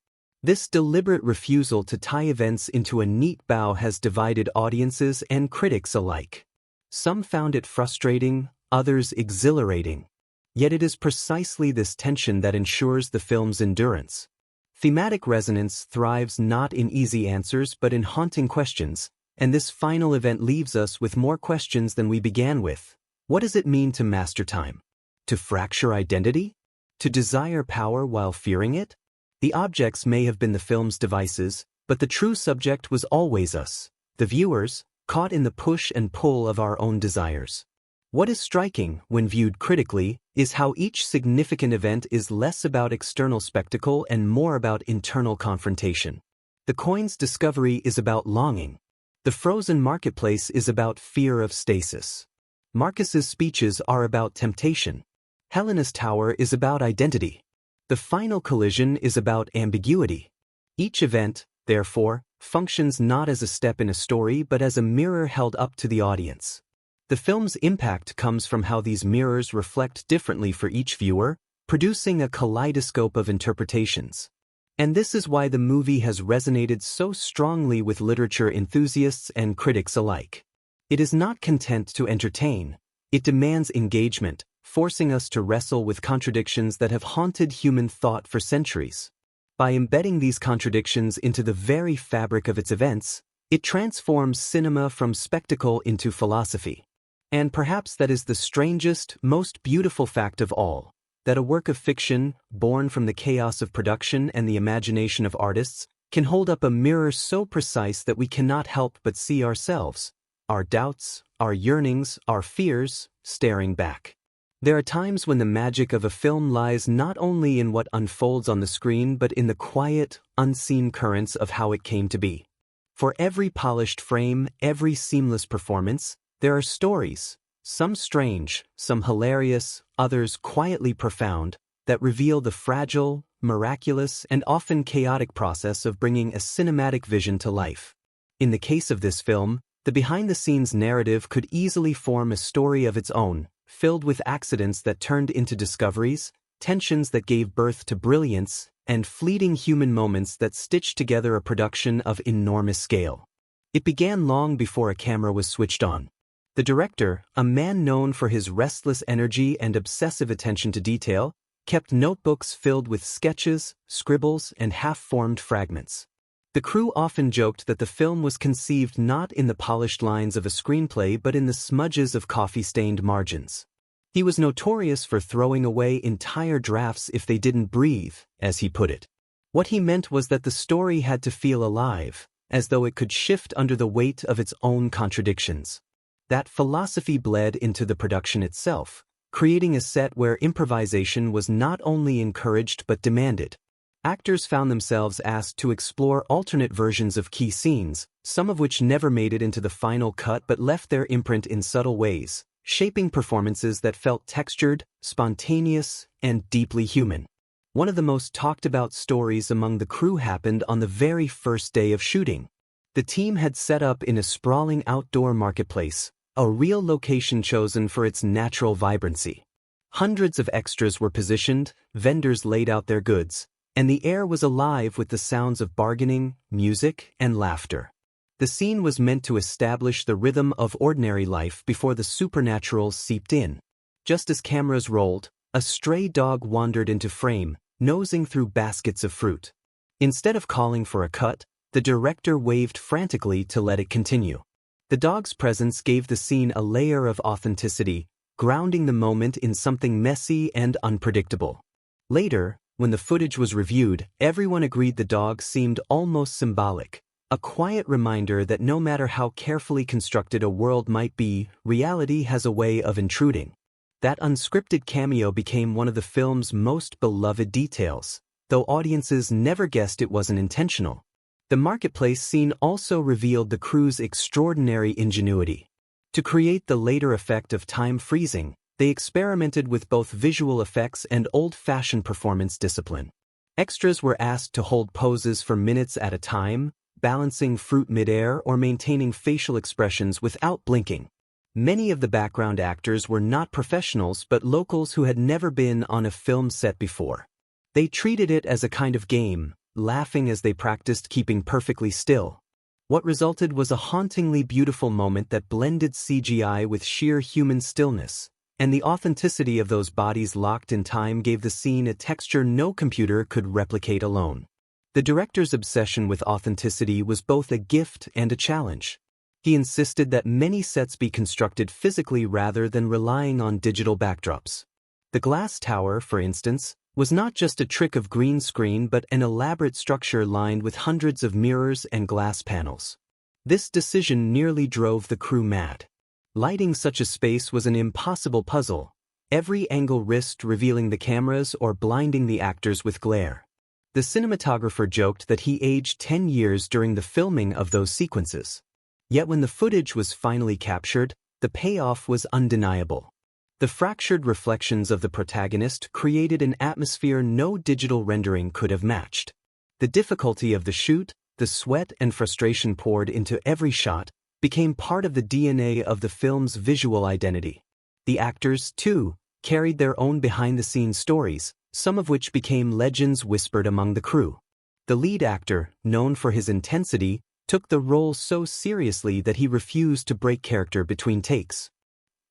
This deliberate refusal to tie events into a neat bow has divided audiences and critics alike. Some found it frustrating, others exhilarating. Yet it is precisely this tension that ensures the film's endurance. Thematic resonance thrives not in easy answers but in haunting questions, and this final event leaves us with more questions than we began with. What does it mean to master time? To fracture identity? To desire power while fearing it? The objects may have been the film's devices, but the true subject was always us, the viewers, caught in the push and pull of our own desires. What is striking, when viewed critically, is how each significant event is less about external spectacle and more about internal confrontation. The coin's discovery is about longing. The frozen marketplace is about fear of stasis. Marcus's speeches are about temptation. Helena's tower is about identity. The final collision is about ambiguity. Each event, therefore, functions not as a step in a story but as a mirror held up to the audience. The film's impact comes from how these mirrors reflect differently for each viewer, producing a kaleidoscope of interpretations. And this is why the movie has resonated so strongly with literature enthusiasts and critics alike. It is not content to entertain. It demands engagement, forcing us to wrestle with contradictions that have haunted human thought for centuries. By embedding these contradictions into the very fabric of its events, it transforms cinema from spectacle into philosophy. And perhaps that is the strangest, most beautiful fact of all, that a work of fiction, born from the chaos of production and the imagination of artists, can hold up a mirror so precise that we cannot help but see ourselves, our doubts, our yearnings, our fears, staring back. There are times when the magic of a film lies not only in what unfolds on the screen but in the quiet, unseen currents of how it came to be. For every polished frame, every seamless performance, there are stories, some strange, some hilarious, others quietly profound, that reveal the fragile, miraculous, and often chaotic process of bringing a cinematic vision to life. In the case of this film, the behind-the-scenes narrative could easily form a story of its own, filled with accidents that turned into discoveries, tensions that gave birth to brilliance, and fleeting human moments that stitched together a production of enormous scale. It began long before a camera was switched on. The director, a man known for his restless energy and obsessive attention to detail, kept notebooks filled with sketches, scribbles, and half-formed fragments. The crew often joked that the film was conceived not in the polished lines of a screenplay but in the smudges of coffee-stained margins. He was notorious for throwing away entire drafts if they didn't breathe, as he put it. What he meant was that the story had to feel alive, as though it could shift under the weight of its own contradictions. That philosophy bled into the production itself, creating a set where improvisation was not only encouraged but demanded. Actors found themselves asked to explore alternate versions of key scenes, some of which never made it into the final cut but left their imprint in subtle ways, shaping performances that felt textured, spontaneous, and deeply human. One of the most talked-about stories among the crew happened on the very first day of shooting. The team had set up in a sprawling outdoor marketplace, a real location chosen for its natural vibrancy. Hundreds of extras were positioned, vendors laid out their goods, and the air was alive with the sounds of bargaining, music, and laughter. The scene was meant to establish the rhythm of ordinary life before the supernatural seeped in. Just as cameras rolled, a stray dog wandered into frame, nosing through baskets of fruit. Instead of calling for a cut, the director waved frantically to let it continue. The dog's presence gave the scene a layer of authenticity, grounding the moment in something messy and unpredictable. Later, when the footage was reviewed, everyone agreed the dog seemed almost symbolic, a quiet reminder that no matter how carefully constructed a world might be, reality has a way of intruding. That unscripted cameo became one of the film's most beloved details, though audiences never guessed it wasn't intentional. The marketplace scene also revealed the crew's extraordinary ingenuity. To create the later effect of time freezing, they experimented with both visual effects and old-fashioned performance discipline. Extras were asked to hold poses for minutes at a time, balancing fruit midair or maintaining facial expressions without blinking. Many of the background actors were not professionals but locals who had never been on a film set before. They treated it as a kind of game, laughing as they practiced keeping perfectly still. What resulted was a hauntingly beautiful moment that blended CGI with sheer human stillness, and the authenticity of those bodies locked in time gave the scene a texture no computer could replicate alone. The director's obsession with authenticity was both a gift and a challenge. He insisted that many sets be constructed physically rather than relying on digital backdrops. The glass tower, for instance, was not just a trick of green screen but an elaborate structure lined with hundreds of mirrors and glass panels. This decision nearly drove the crew mad. Lighting such a space was an impossible puzzle, every angle risked revealing the cameras or blinding the actors with glare. The cinematographer joked that he aged 10 years during the filming of those sequences. Yet when the footage was finally captured, the payoff was undeniable. The fractured reflections of the protagonist created an atmosphere no digital rendering could have matched. The difficulty of the shoot, the sweat and frustration poured into every shot, became part of the DNA of the film's visual identity. The actors, too, carried their own behind-the-scenes stories, some of which became legends whispered among the crew. The lead actor, known for his intensity, took the role so seriously that he refused to break character between takes.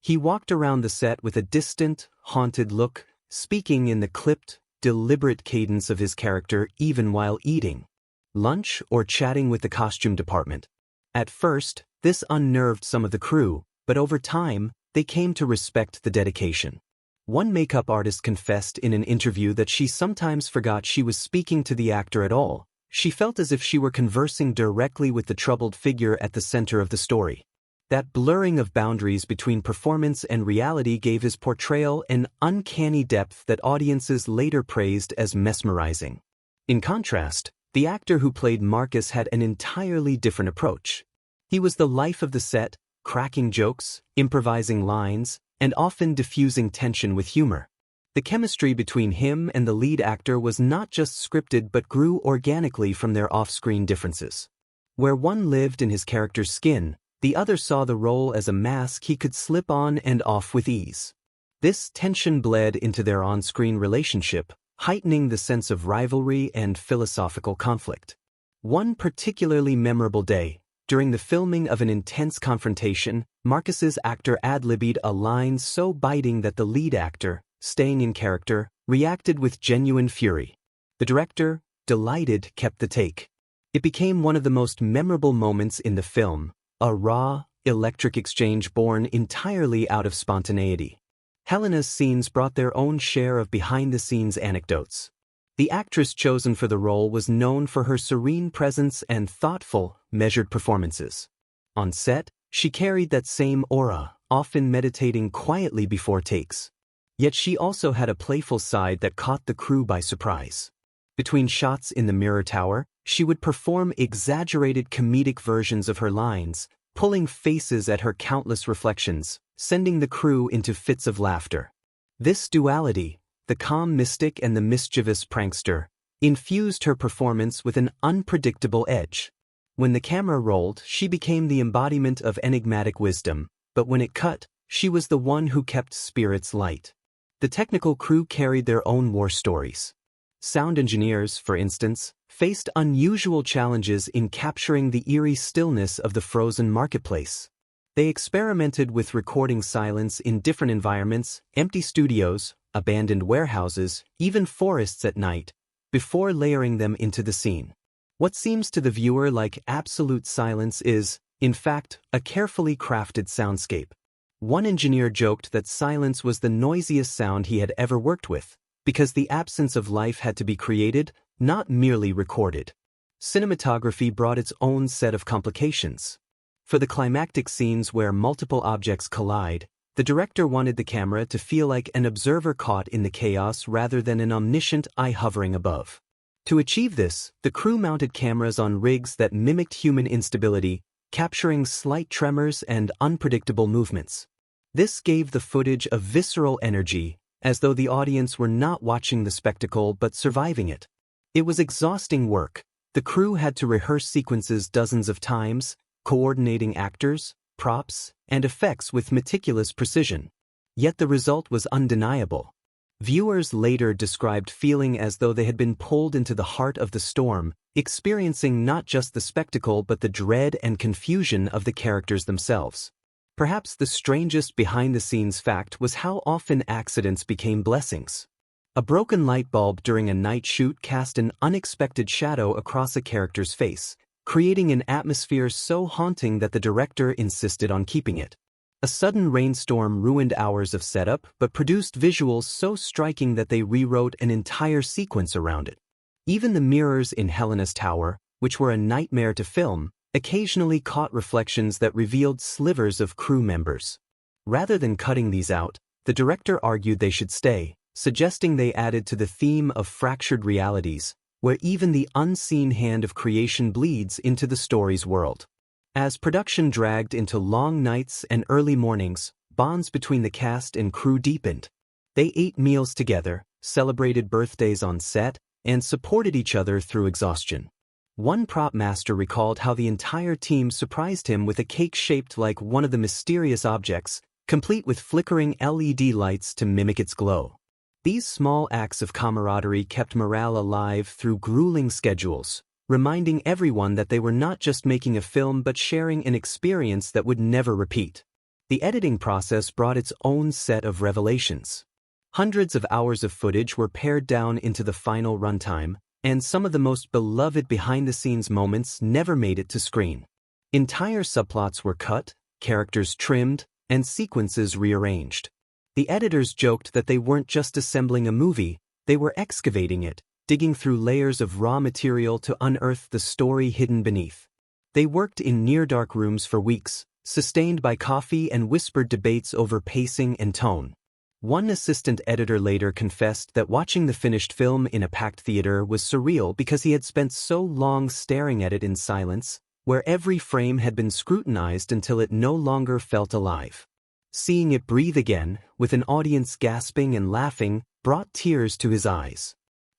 He walked around the set with a distant, haunted look, speaking in the clipped, deliberate cadence of his character even while eating lunch or chatting with the costume department. At first, this unnerved some of the crew, but over time, they came to respect the dedication. One makeup artist confessed in an interview that she sometimes forgot she was speaking to the actor at all. She felt as if she were conversing directly with the troubled figure at the center of the story. That blurring of boundaries between performance and reality gave his portrayal an uncanny depth that audiences later praised as mesmerizing. In contrast, the actor who played Marcus had an entirely different approach. He was the life of the set, cracking jokes, improvising lines, and often diffusing tension with humor. The chemistry between him and the lead actor was not just scripted but grew organically from their off-screen differences. Where one lived in his character's skin, the other saw the role as a mask he could slip on and off with ease. This tension bled into their on-screen relationship, heightening the sense of rivalry and philosophical conflict. One particularly memorable day, during the filming of an intense confrontation, Marcus's actor ad-libbed a line so biting that the lead actor, staying in character, reacted with genuine fury. The director, delighted, kept the take. It became one of the most memorable moments in the film, a raw, electric exchange born entirely out of spontaneity. Helena's scenes brought their own share of behind-the-scenes anecdotes. The actress chosen for the role was known for her serene presence and thoughtful, measured performances. On set, she carried that same aura, often meditating quietly before takes. Yet she also had a playful side that caught the crew by surprise. Between shots in the mirror tower, she would perform exaggerated comedic versions of her lines, pulling faces at her countless reflections, sending the crew into fits of laughter. This duality, the calm mystic and the mischievous prankster, infused her performance with an unpredictable edge. When the camera rolled, she became the embodiment of enigmatic wisdom, but when it cut, she was the one who kept spirits light. The technical crew carried their own war stories. Sound engineers, for instance, faced unusual challenges in capturing the eerie stillness of the frozen marketplace. They experimented with recording silence in different environments, empty studios, abandoned warehouses, even forests at night, before layering them into the scene. What seems to the viewer like absolute silence is, in fact, a carefully crafted soundscape. One engineer joked that silence was the noisiest sound he had ever worked with, because the absence of life had to be created, not merely recorded. Cinematography brought its own set of complications. For the climactic scenes where multiple objects collide, the director wanted the camera to feel like an observer caught in the chaos rather than an omniscient eye hovering above. To achieve this, the crew mounted cameras on rigs that mimicked human instability, capturing slight tremors and unpredictable movements. This gave the footage a visceral energy, as though the audience were not watching the spectacle but surviving it. It was exhausting work. The crew had to rehearse sequences dozens of times, coordinating actors, props, and effects with meticulous precision. Yet the result was undeniable. Viewers later described feeling as though they had been pulled into the heart of the storm, experiencing not just the spectacle but the dread and confusion of the characters themselves. Perhaps the strangest behind-the-scenes fact was how often accidents became blessings. A broken light bulb during a night shoot cast an unexpected shadow across a character's face, creating an atmosphere so haunting that the director insisted on keeping it. A sudden rainstorm ruined hours of setup but produced visuals so striking that they rewrote an entire sequence around it. Even the mirrors in Helena's tower, which were a nightmare to film, occasionally caught reflections that revealed slivers of crew members. Rather than cutting these out, the director argued they should stay, suggesting they added to the theme of fractured realities, where even the unseen hand of creation bleeds into the story's world. As production dragged into long nights and early mornings, bonds between the cast and crew deepened. They ate meals together, celebrated birthdays on set, and supported each other through exhaustion. One prop master recalled how the entire team surprised him with a cake shaped like one of the mysterious objects, complete with flickering LED lights to mimic its glow. These small acts of camaraderie kept morale alive through grueling schedules, reminding everyone that they were not just making a film but sharing an experience that would never repeat. The editing process brought its own set of revelations. Hundreds of hours of footage were pared down into the final runtime, and some of the most beloved behind-the-scenes moments never made it to screen. Entire subplots were cut, characters trimmed, and sequences rearranged. The editors joked that they weren't just assembling a movie, they were excavating it, digging through layers of raw material to unearth the story hidden beneath. They worked in near-dark rooms for weeks, sustained by coffee and whispered debates over pacing and tone. One assistant editor later confessed that watching the finished film in a packed theater was surreal because he had spent so long staring at it in silence, where every frame had been scrutinized until it no longer felt alive. Seeing it breathe again, with an audience gasping and laughing, brought tears to his eyes.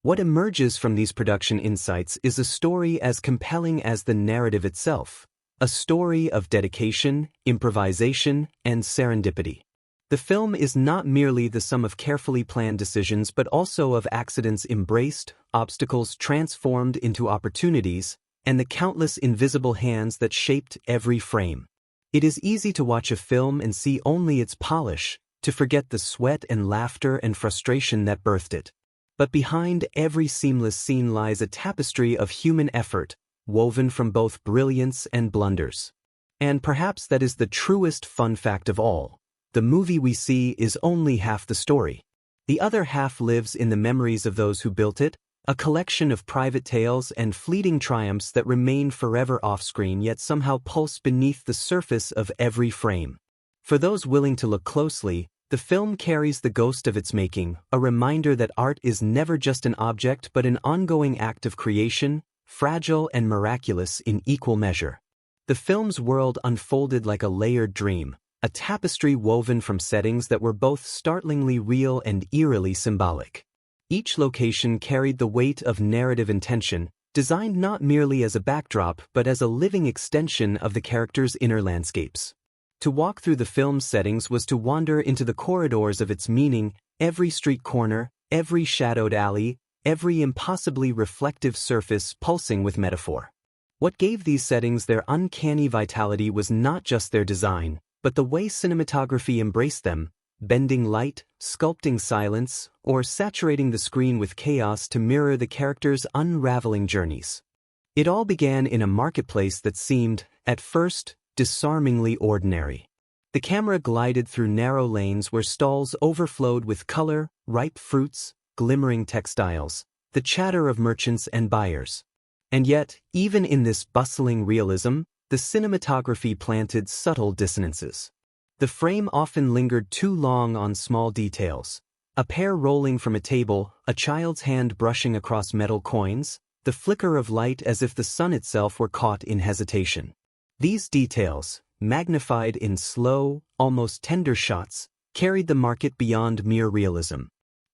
What emerges from these production insights is a story as compelling as the narrative itself, a story of dedication, improvisation, and serendipity. The film is not merely the sum of carefully planned decisions but also of accidents embraced, obstacles transformed into opportunities, and the countless invisible hands that shaped every frame. It is easy to watch a film and see only its polish, to forget the sweat and laughter and frustration that birthed it. But behind every seamless scene lies a tapestry of human effort, woven from both brilliance and blunders. And perhaps that is the truest fun fact of all. The movie we see is only half the story. The other half lives in the memories of those who built it, a collection of private tales and fleeting triumphs that remain forever off-screen yet somehow pulse beneath the surface of every frame. For those willing to look closely, the film carries the ghost of its making, a reminder that art is never just an object but an ongoing act of creation, fragile and miraculous in equal measure. The film's world unfolded like a layered dream, a tapestry woven from settings that were both startlingly real and eerily symbolic. Each location carried the weight of narrative intention, designed not merely as a backdrop but as a living extension of the characters' inner landscapes. To walk through the film's settings was to wander into the corridors of its meaning, every street corner, every shadowed alley, every impossibly reflective surface pulsing with metaphor. What gave these settings their uncanny vitality was not just their design, but the way cinematography embraced them, bending light, sculpting silence, or saturating the screen with chaos to mirror the characters' unraveling journeys. It all began in a marketplace that seemed, at first, disarmingly ordinary. The camera glided through narrow lanes where stalls overflowed with color, ripe fruits, glimmering textiles, the chatter of merchants and buyers. And yet, even in this bustling realism, the cinematography planted subtle dissonances. The frame often lingered too long on small details. A pear rolling from a table, a child's hand brushing across metal coins, the flicker of light as if the sun itself were caught in hesitation. These details, magnified in slow, almost tender shots, carried the market beyond mere realism.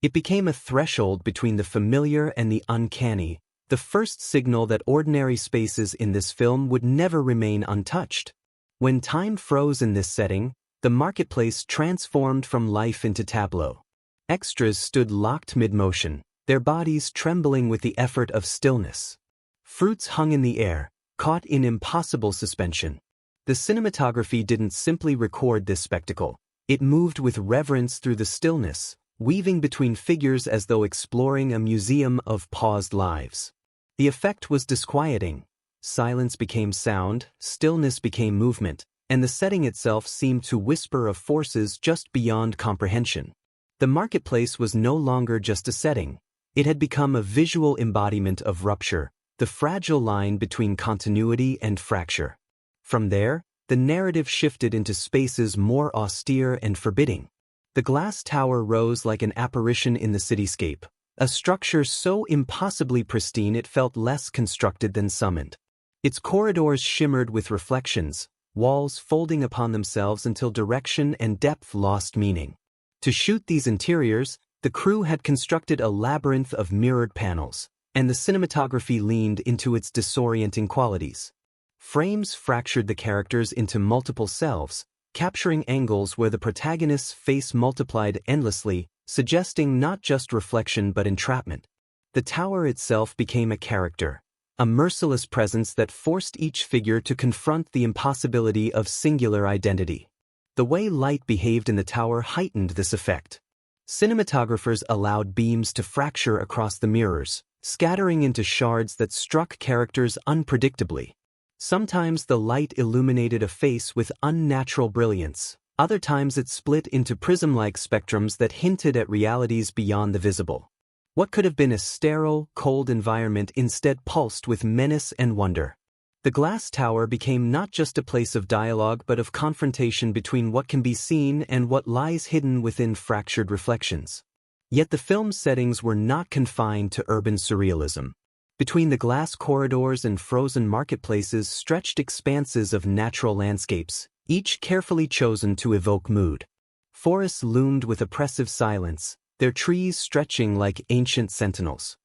It became a threshold between the familiar and the uncanny, the first signal that ordinary spaces in this film would never remain untouched. When time froze in this setting, the marketplace transformed from life into tableau. Extras stood locked mid-motion, their bodies trembling with the effort of stillness. Fruits hung in the air, caught in impossible suspension. The cinematography didn't simply record this spectacle, it moved with reverence through the stillness, weaving between figures as though exploring a museum of paused lives. The effect was disquieting. Silence became sound, stillness became movement, and the setting itself seemed to whisper of forces just beyond comprehension. The marketplace was no longer just a setting. It had become a visual embodiment of rupture, the fragile line between continuity and fracture. From there, the narrative shifted into spaces more austere and forbidding. The glass tower rose like an apparition in the cityscape, a structure so impossibly pristine it felt less constructed than summoned. Its corridors shimmered with reflections, walls folding upon themselves until direction and depth lost meaning. To shoot these interiors, the crew had constructed a labyrinth of mirrored panels, and the cinematography leaned into its disorienting qualities. Frames fractured the characters into multiple selves, capturing angles where the protagonist's face multiplied endlessly, suggesting not just reflection but entrapment. The tower itself became a character, a merciless presence that forced each figure to confront the impossibility of singular identity. The way light behaved in the tower heightened this effect. Cinematographers allowed beams to fracture across the mirrors, scattering into shards that struck characters unpredictably. Sometimes the light illuminated a face with unnatural brilliance, other times it split into prism-like spectrums that hinted at realities beyond the visible. What could have been a sterile, cold environment instead pulsed with menace and wonder. The glass tower became not just a place of dialogue but of confrontation between what can be seen and what lies hidden within fractured reflections. Yet the film's settings were not confined to urban surrealism. Between the glass corridors and frozen marketplaces stretched expanses of natural landscapes, each carefully chosen to evoke mood. Forests loomed with oppressive silence, their trees stretching like ancient sentinels.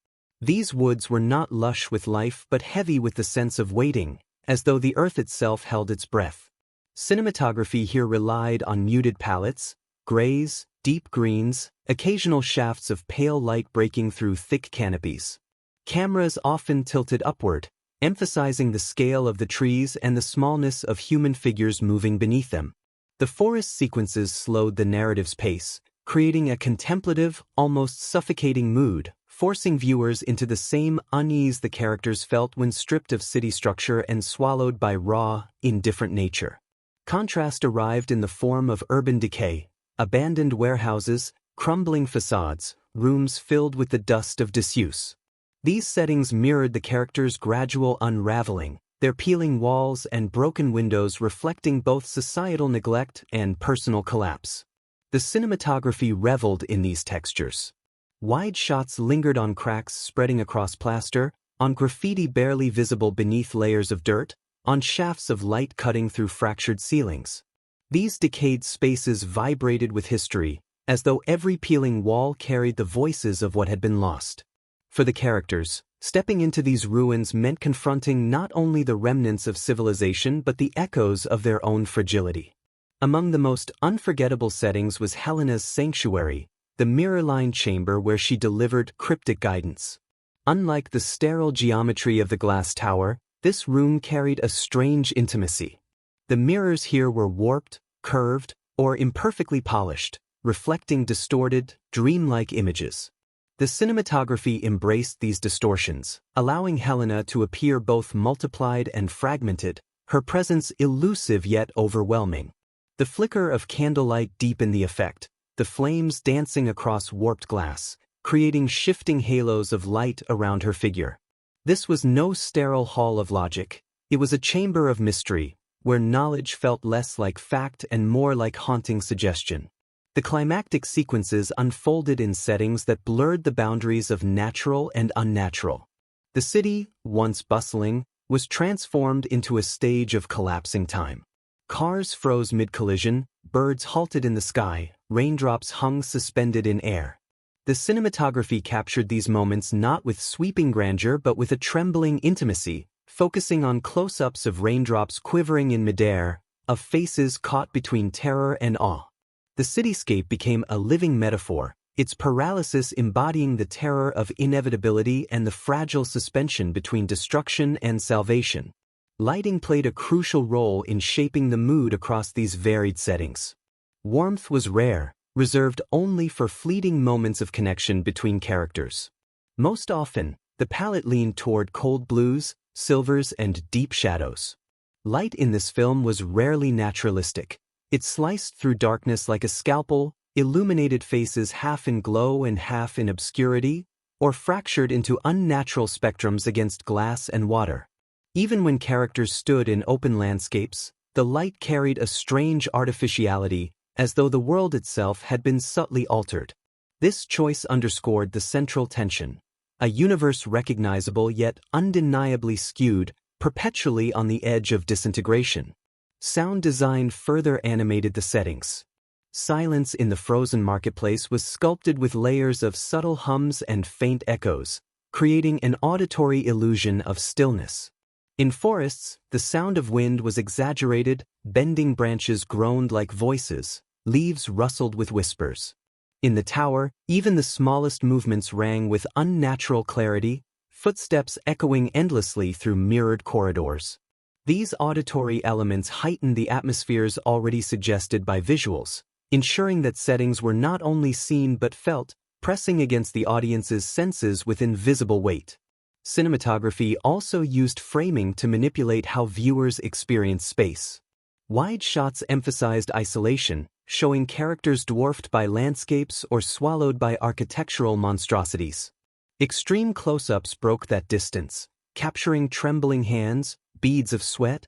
These woods were not lush with life but heavy with the sense of waiting, as though the earth itself held its breath. Cinematography here relied on muted palettes, grays, deep greens, occasional shafts of pale light breaking through thick canopies. Cameras often tilted upward, emphasizing the scale of the trees and the smallness of human figures moving beneath them. The forest sequences slowed the narrative's pace, creating a contemplative, almost suffocating mood, forcing viewers into the same unease the characters felt when stripped of city structure and swallowed by raw, indifferent nature. Contrast arrived in the form of urban decay, abandoned warehouses, crumbling facades, rooms filled with the dust of disuse. These settings mirrored the characters' gradual unraveling, their peeling walls and broken windows reflecting both societal neglect and personal collapse. The cinematography reveled in these textures. Wide shots lingered on cracks spreading across plaster, on graffiti barely visible beneath layers of dirt, on shafts of light cutting through fractured ceilings. These decayed spaces vibrated with history, as though every peeling wall carried the voices of what had been lost. For the characters, stepping into these ruins meant confronting not only the remnants of civilization but the echoes of their own fragility. Among the most unforgettable settings was Helena's sanctuary, the mirror-lined chamber where she delivered cryptic guidance. Unlike the sterile geometry of the glass tower, this room carried a strange intimacy. The mirrors here were warped, curved, or imperfectly polished, reflecting distorted, dreamlike images. The cinematography embraced these distortions, allowing Helena to appear both multiplied and fragmented, her presence elusive yet overwhelming. The flicker of candlelight deepened the effect, the flames dancing across warped glass, creating shifting halos of light around her figure. This was no sterile hall of logic, it was a chamber of mystery, where knowledge felt less like fact and more like haunting suggestion. The climactic sequences unfolded in settings that blurred the boundaries of natural and unnatural. The city, once bustling, was transformed into a stage of collapsing time. Cars froze mid-collision, birds halted in the sky, raindrops hung suspended in air. The cinematography captured these moments not with sweeping grandeur but with a trembling intimacy, focusing on close-ups of raindrops quivering in midair, of faces caught between terror and awe. The cityscape became a living metaphor, its paralysis embodying the terror of inevitability and the fragile suspension between destruction and salvation. Lighting played a crucial role in shaping the mood across these varied settings. Warmth was rare, reserved only for fleeting moments of connection between characters. Most often, the palette leaned toward cold blues, silvers, and deep shadows. Light in this film was rarely naturalistic. It sliced through darkness like a scalpel, illuminated faces half in glow and half in obscurity, or fractured into unnatural spectrums against glass and water. Even when characters stood in open landscapes, the light carried a strange artificiality, as though the world itself had been subtly altered. This choice underscored the central tension, a universe recognizable yet undeniably skewed, perpetually on the edge of disintegration. Sound design further animated the settings. Silence in the frozen marketplace was sculpted with layers of subtle hums and faint echoes, creating an auditory illusion of stillness. In forests, the sound of wind was exaggerated, bending branches groaned like voices, leaves rustled with whispers. In the tower, even the smallest movements rang with unnatural clarity, footsteps echoing endlessly through mirrored corridors. These auditory elements heightened the atmospheres already suggested by visuals, ensuring that settings were not only seen but felt, pressing against the audience's senses with invisible weight. Cinematography also used framing to manipulate how viewers experience space. Wide shots emphasized isolation, showing characters dwarfed by landscapes or swallowed by architectural monstrosities. Extreme close-ups broke that distance, capturing trembling hands, beads of sweat,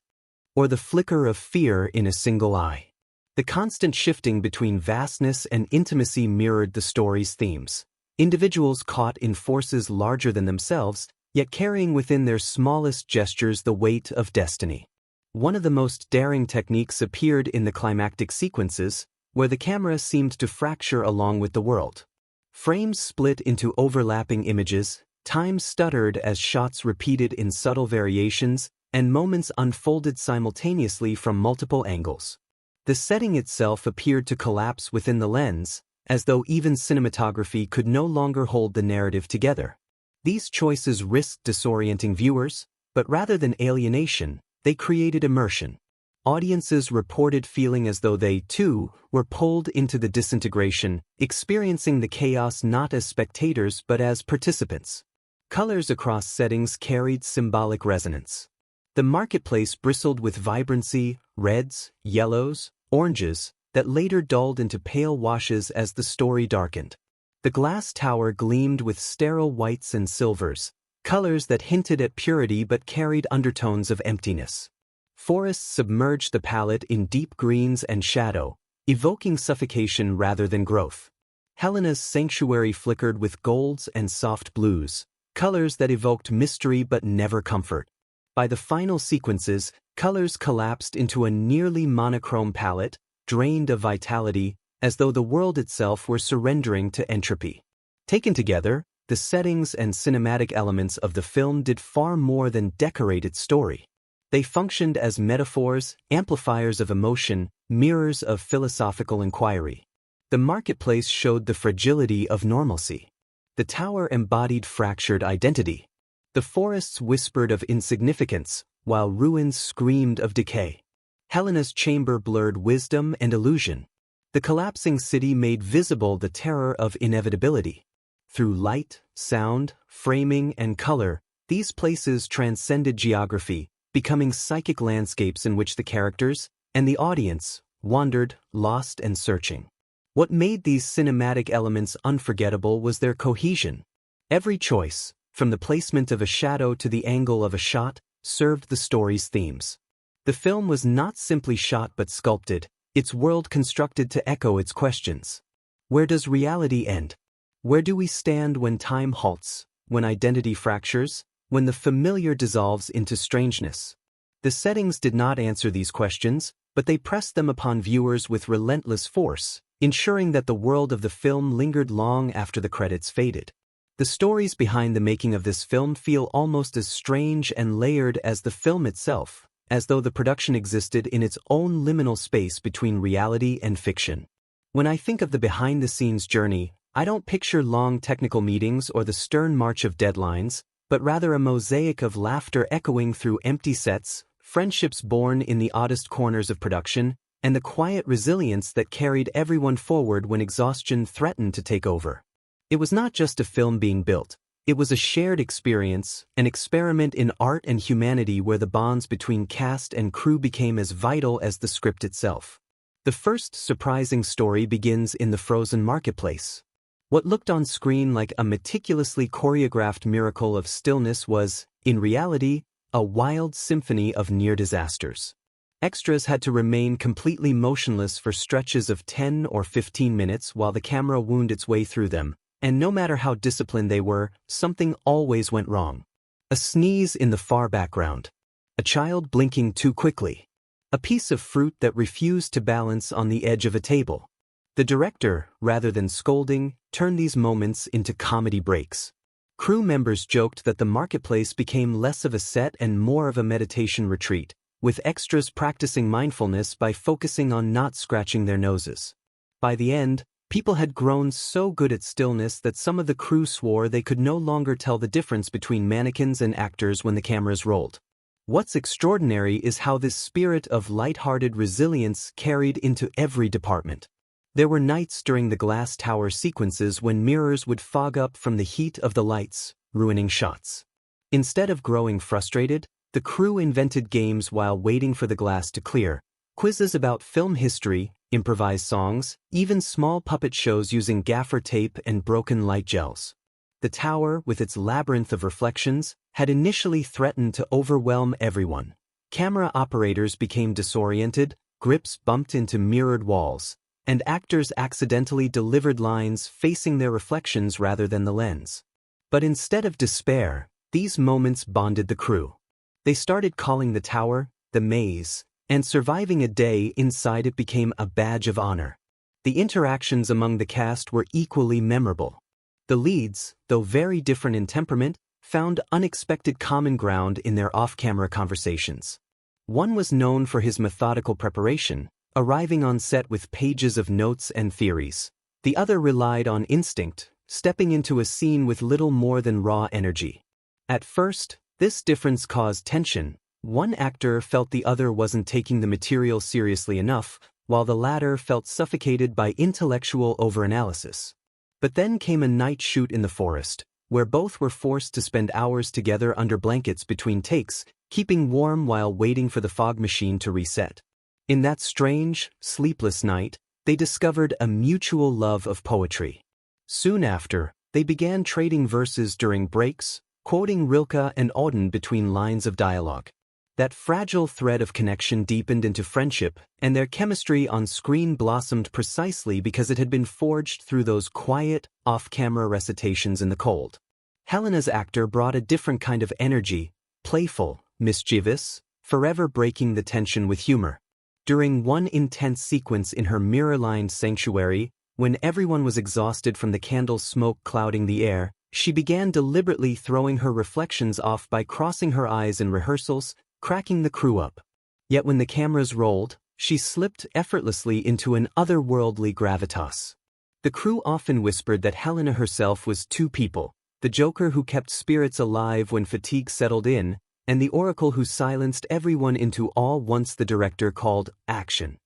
or the flicker of fear in a single eye. The constant shifting between vastness and intimacy mirrored the story's themes. Individuals caught in forces larger than themselves, yet carrying within their smallest gestures the weight of destiny. One of the most daring techniques appeared in the climactic sequences, where the camera seemed to fracture along with the world. Frames split into overlapping images, time stuttered as shots repeated in subtle variations, and moments unfolded simultaneously from multiple angles. The setting itself appeared to collapse within the lens, as though even cinematography could no longer hold the narrative together. These choices risked disorienting viewers, but rather than alienation, they created immersion. Audiences reported feeling as though they, too, were pulled into the disintegration, experiencing the chaos not as spectators but as participants. Colors across settings carried symbolic resonance. The marketplace bristled with vibrancy, reds, yellows, oranges, that later dulled into pale washes as the story darkened. The glass tower gleamed with sterile whites and silvers, colors that hinted at purity but carried undertones of emptiness. Forests submerged the palette in deep greens and shadow, evoking suffocation rather than growth. Helena's sanctuary flickered with golds and soft blues, colors that evoked mystery but never comfort. By the final sequences, colors collapsed into a nearly monochrome palette, drained of vitality, as though the world itself were surrendering to entropy. Taken together, the settings and cinematic elements of the film did far more than decorate its story. They functioned as metaphors, amplifiers of emotion, mirrors of philosophical inquiry. The marketplace showed the fragility of normalcy. The tower embodied fractured identity. The forests whispered of insignificance, while ruins screamed of decay. Helena's chamber blurred wisdom and illusion. The collapsing city made visible the terror of inevitability. Through light, sound, framing, and color, these places transcended geography, becoming psychic landscapes in which the characters and the audience wandered, lost and searching. What made these cinematic elements unforgettable was their cohesion. Every choice, from the placement of a shadow to the angle of a shot, served the story's themes. The film was not simply shot but sculpted, its world constructed to echo its questions. Where does reality end? Where do we stand when time halts, when identity fractures, when the familiar dissolves into strangeness? The settings did not answer these questions, but they pressed them upon viewers with relentless force, ensuring that the world of the film lingered long after the credits faded. The stories behind the making of this film feel almost as strange and layered as the film itself, as though the production existed in its own liminal space between reality and fiction. When I think of the behind-the-scenes journey, I don't picture long technical meetings or the stern march of deadlines, but rather a mosaic of laughter echoing through empty sets, friendships born in the oddest corners of production, and the quiet resilience that carried everyone forward when exhaustion threatened to take over. It was not just a film being built. It was a shared experience, an experiment in art and humanity where the bonds between cast and crew became as vital as the script itself. The first surprising story begins in the frozen marketplace. What looked on screen like a meticulously choreographed miracle of stillness was, in reality, a wild symphony of near disasters. Extras had to remain completely motionless for stretches of 10 or 15 minutes while the camera wound its way through them, and no matter how disciplined they were, something always went wrong. A sneeze in the far background. A child blinking too quickly. A piece of fruit that refused to balance on the edge of a table. The director, rather than scolding, turned these moments into comedy breaks. Crew members joked that the marketplace became less of a set and more of a meditation retreat, with extras practicing mindfulness by focusing on not scratching their noses. By the end, people had grown so good at stillness that some of the crew swore they could no longer tell the difference between mannequins and actors when the cameras rolled. What's extraordinary is how this spirit of light-hearted resilience carried into every department. There were nights during the glass tower sequences when mirrors would fog up from the heat of the lights, ruining shots. Instead of growing frustrated, the crew invented games while waiting for the glass to clear, quizzes about film history, improvised songs, even small puppet shows using gaffer tape and broken light gels. The tower, with its labyrinth of reflections, had initially threatened to overwhelm everyone. Camera operators became disoriented, grips bumped into mirrored walls, and actors accidentally delivered lines facing their reflections rather than the lens. But instead of despair, these moments bonded the crew. They started calling the tower the maze, and surviving a day inside it became a badge of honor. The interactions among the cast were equally memorable. The leads, though very different in temperament, found unexpected common ground in their off-camera conversations. One was known for his methodical preparation, arriving on set with pages of notes and theories. The other relied on instinct, stepping into a scene with little more than raw energy. At first, this difference caused tension. One actor felt the other wasn't taking the material seriously enough, while the latter felt suffocated by intellectual overanalysis. But then came a night shoot in the forest, where both were forced to spend hours together under blankets between takes, keeping warm while waiting for the fog machine to reset. In that strange, sleepless night, they discovered a mutual love of poetry. Soon after, they began trading verses during breaks, quoting Rilke and Auden between lines of dialogue. That fragile thread of connection deepened into friendship, and their chemistry on screen blossomed precisely because it had been forged through those quiet, off-camera recitations in the cold. Helena's actor brought a different kind of energy, playful, mischievous, forever breaking the tension with humor. During one intense sequence in her mirror-lined sanctuary, when everyone was exhausted from the candle smoke clouding the air, she began deliberately throwing her reflections off by crossing her eyes in rehearsals, cracking the crew up. Yet when the cameras rolled, she slipped effortlessly into an otherworldly gravitas. The crew often whispered that Helena herself was two people, the Joker who kept spirits alive when fatigue settled in, and the Oracle who silenced everyone into awe once the director called action.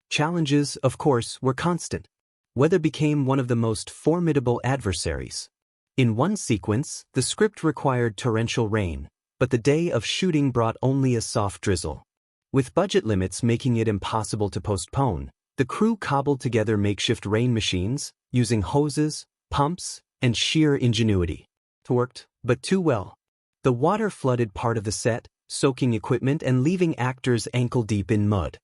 Challenges, of course, were constant. Weather became one of the most formidable adversaries. In one sequence, the script required torrential rain, but the day of shooting brought only a soft drizzle. With budget limits making it impossible to postpone, the crew cobbled together makeshift rain machines, using hoses, pumps, and sheer ingenuity. It worked, but too well. The water flooded part of the set, soaking equipment and leaving actors ankle-deep in mud.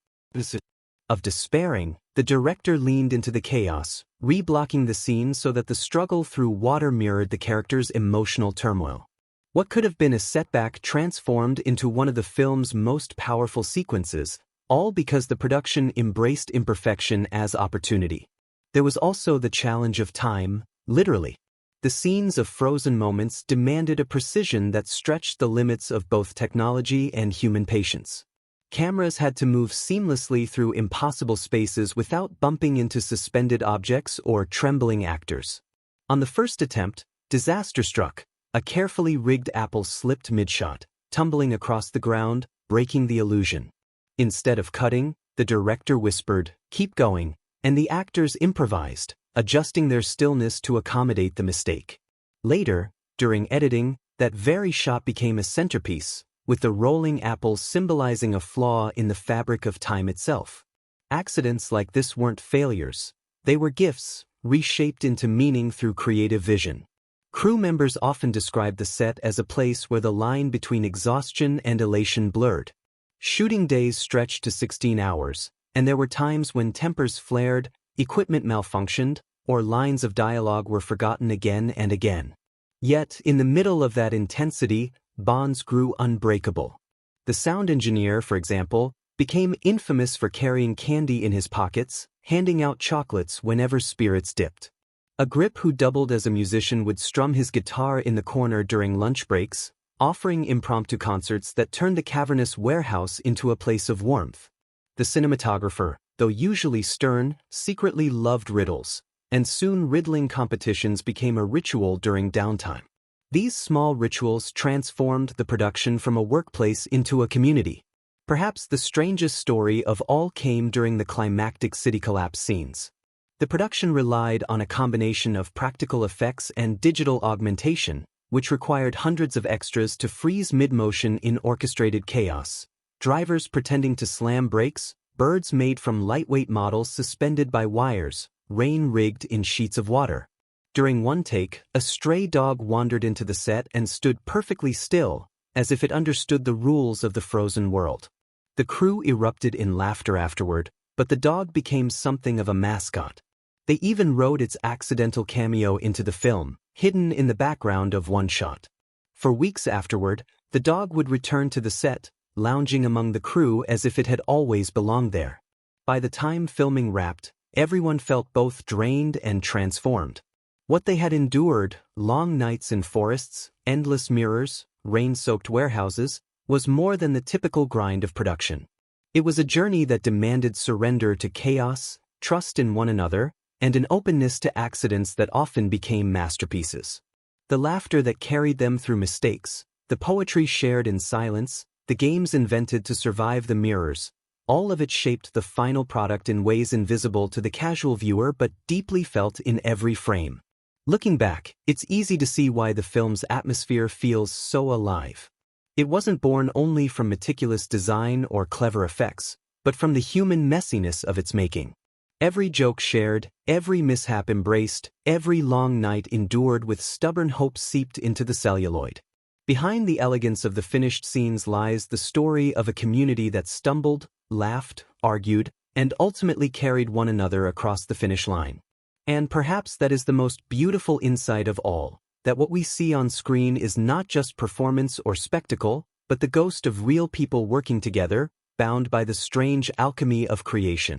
Of despairing, the director leaned into the chaos, reblocking the scene so that the struggle through water mirrored the character's emotional turmoil. What could have been a setback transformed into one of the film's most powerful sequences, all because the production embraced imperfection as opportunity. There was also the challenge of time, literally. The scenes of frozen moments demanded a precision that stretched the limits of both technology and human patience. Cameras had to move seamlessly through impossible spaces without bumping into suspended objects or trembling actors. On the first attempt, disaster struck. A carefully rigged apple slipped mid-shot, tumbling across the ground, breaking the illusion. Instead of cutting, the director whispered, "Keep going," and the actors improvised, adjusting their stillness to accommodate the mistake. Later, during editing, that very shot became a centerpiece, with the rolling apples symbolizing a flaw in the fabric of time itself. Accidents like this weren't failures. They were gifts, reshaped into meaning through creative vision. Crew members often describe the set as a place where the line between exhaustion and elation blurred. Shooting days stretched to 16 hours, and there were times when tempers flared, equipment malfunctioned, or lines of dialogue were forgotten again and again. Yet, in the middle of that intensity, bonds grew unbreakable. The sound engineer, for example, became infamous for carrying candy in his pockets, handing out chocolates whenever spirits dipped. A grip who doubled as a musician would strum his guitar in the corner during lunch breaks, offering impromptu concerts that turned the cavernous warehouse into a place of warmth. The cinematographer, though usually stern, secretly loved riddles, and soon riddling competitions became a ritual during downtime. These small rituals transformed the production from a workplace into a community. Perhaps the strangest story of all came during the climactic city collapse scenes. The production relied on a combination of practical effects and digital augmentation, which required hundreds of extras to freeze mid-motion in orchestrated chaos. Drivers pretending to slam brakes, birds made from lightweight models suspended by wires, rain rigged in sheets of water. During one take, a stray dog wandered into the set and stood perfectly still, as if it understood the rules of the frozen world. The crew erupted in laughter afterward, but the dog became something of a mascot. They even wrote its accidental cameo into the film, hidden in the background of one shot. For weeks afterward, the dog would return to the set, lounging among the crew as if it had always belonged there. By the time filming wrapped, everyone felt both drained and transformed. What they had endured, long nights in forests, endless mirrors, rain-soaked warehouses, was more than the typical grind of production. It was a journey that demanded surrender to chaos, trust in one another, and an openness to accidents that often became masterpieces. The laughter that carried them through mistakes, the poetry shared in silence, the games invented to survive the mirrors, all of it shaped the final product in ways invisible to the casual viewer but deeply felt in every frame. Looking back, it's easy to see why the film's atmosphere feels so alive. It wasn't born only from meticulous design or clever effects, but from the human messiness of its making. Every joke shared, every mishap embraced, every long night endured with stubborn hope seeped into the celluloid. Behind the elegance of the finished scenes lies the story of a community that stumbled, laughed, argued, and ultimately carried one another across the finish line. And perhaps that is the most beautiful insight of all, that what we see on screen is not just performance or spectacle, but the ghost of real people working together, bound by the strange alchemy of creation.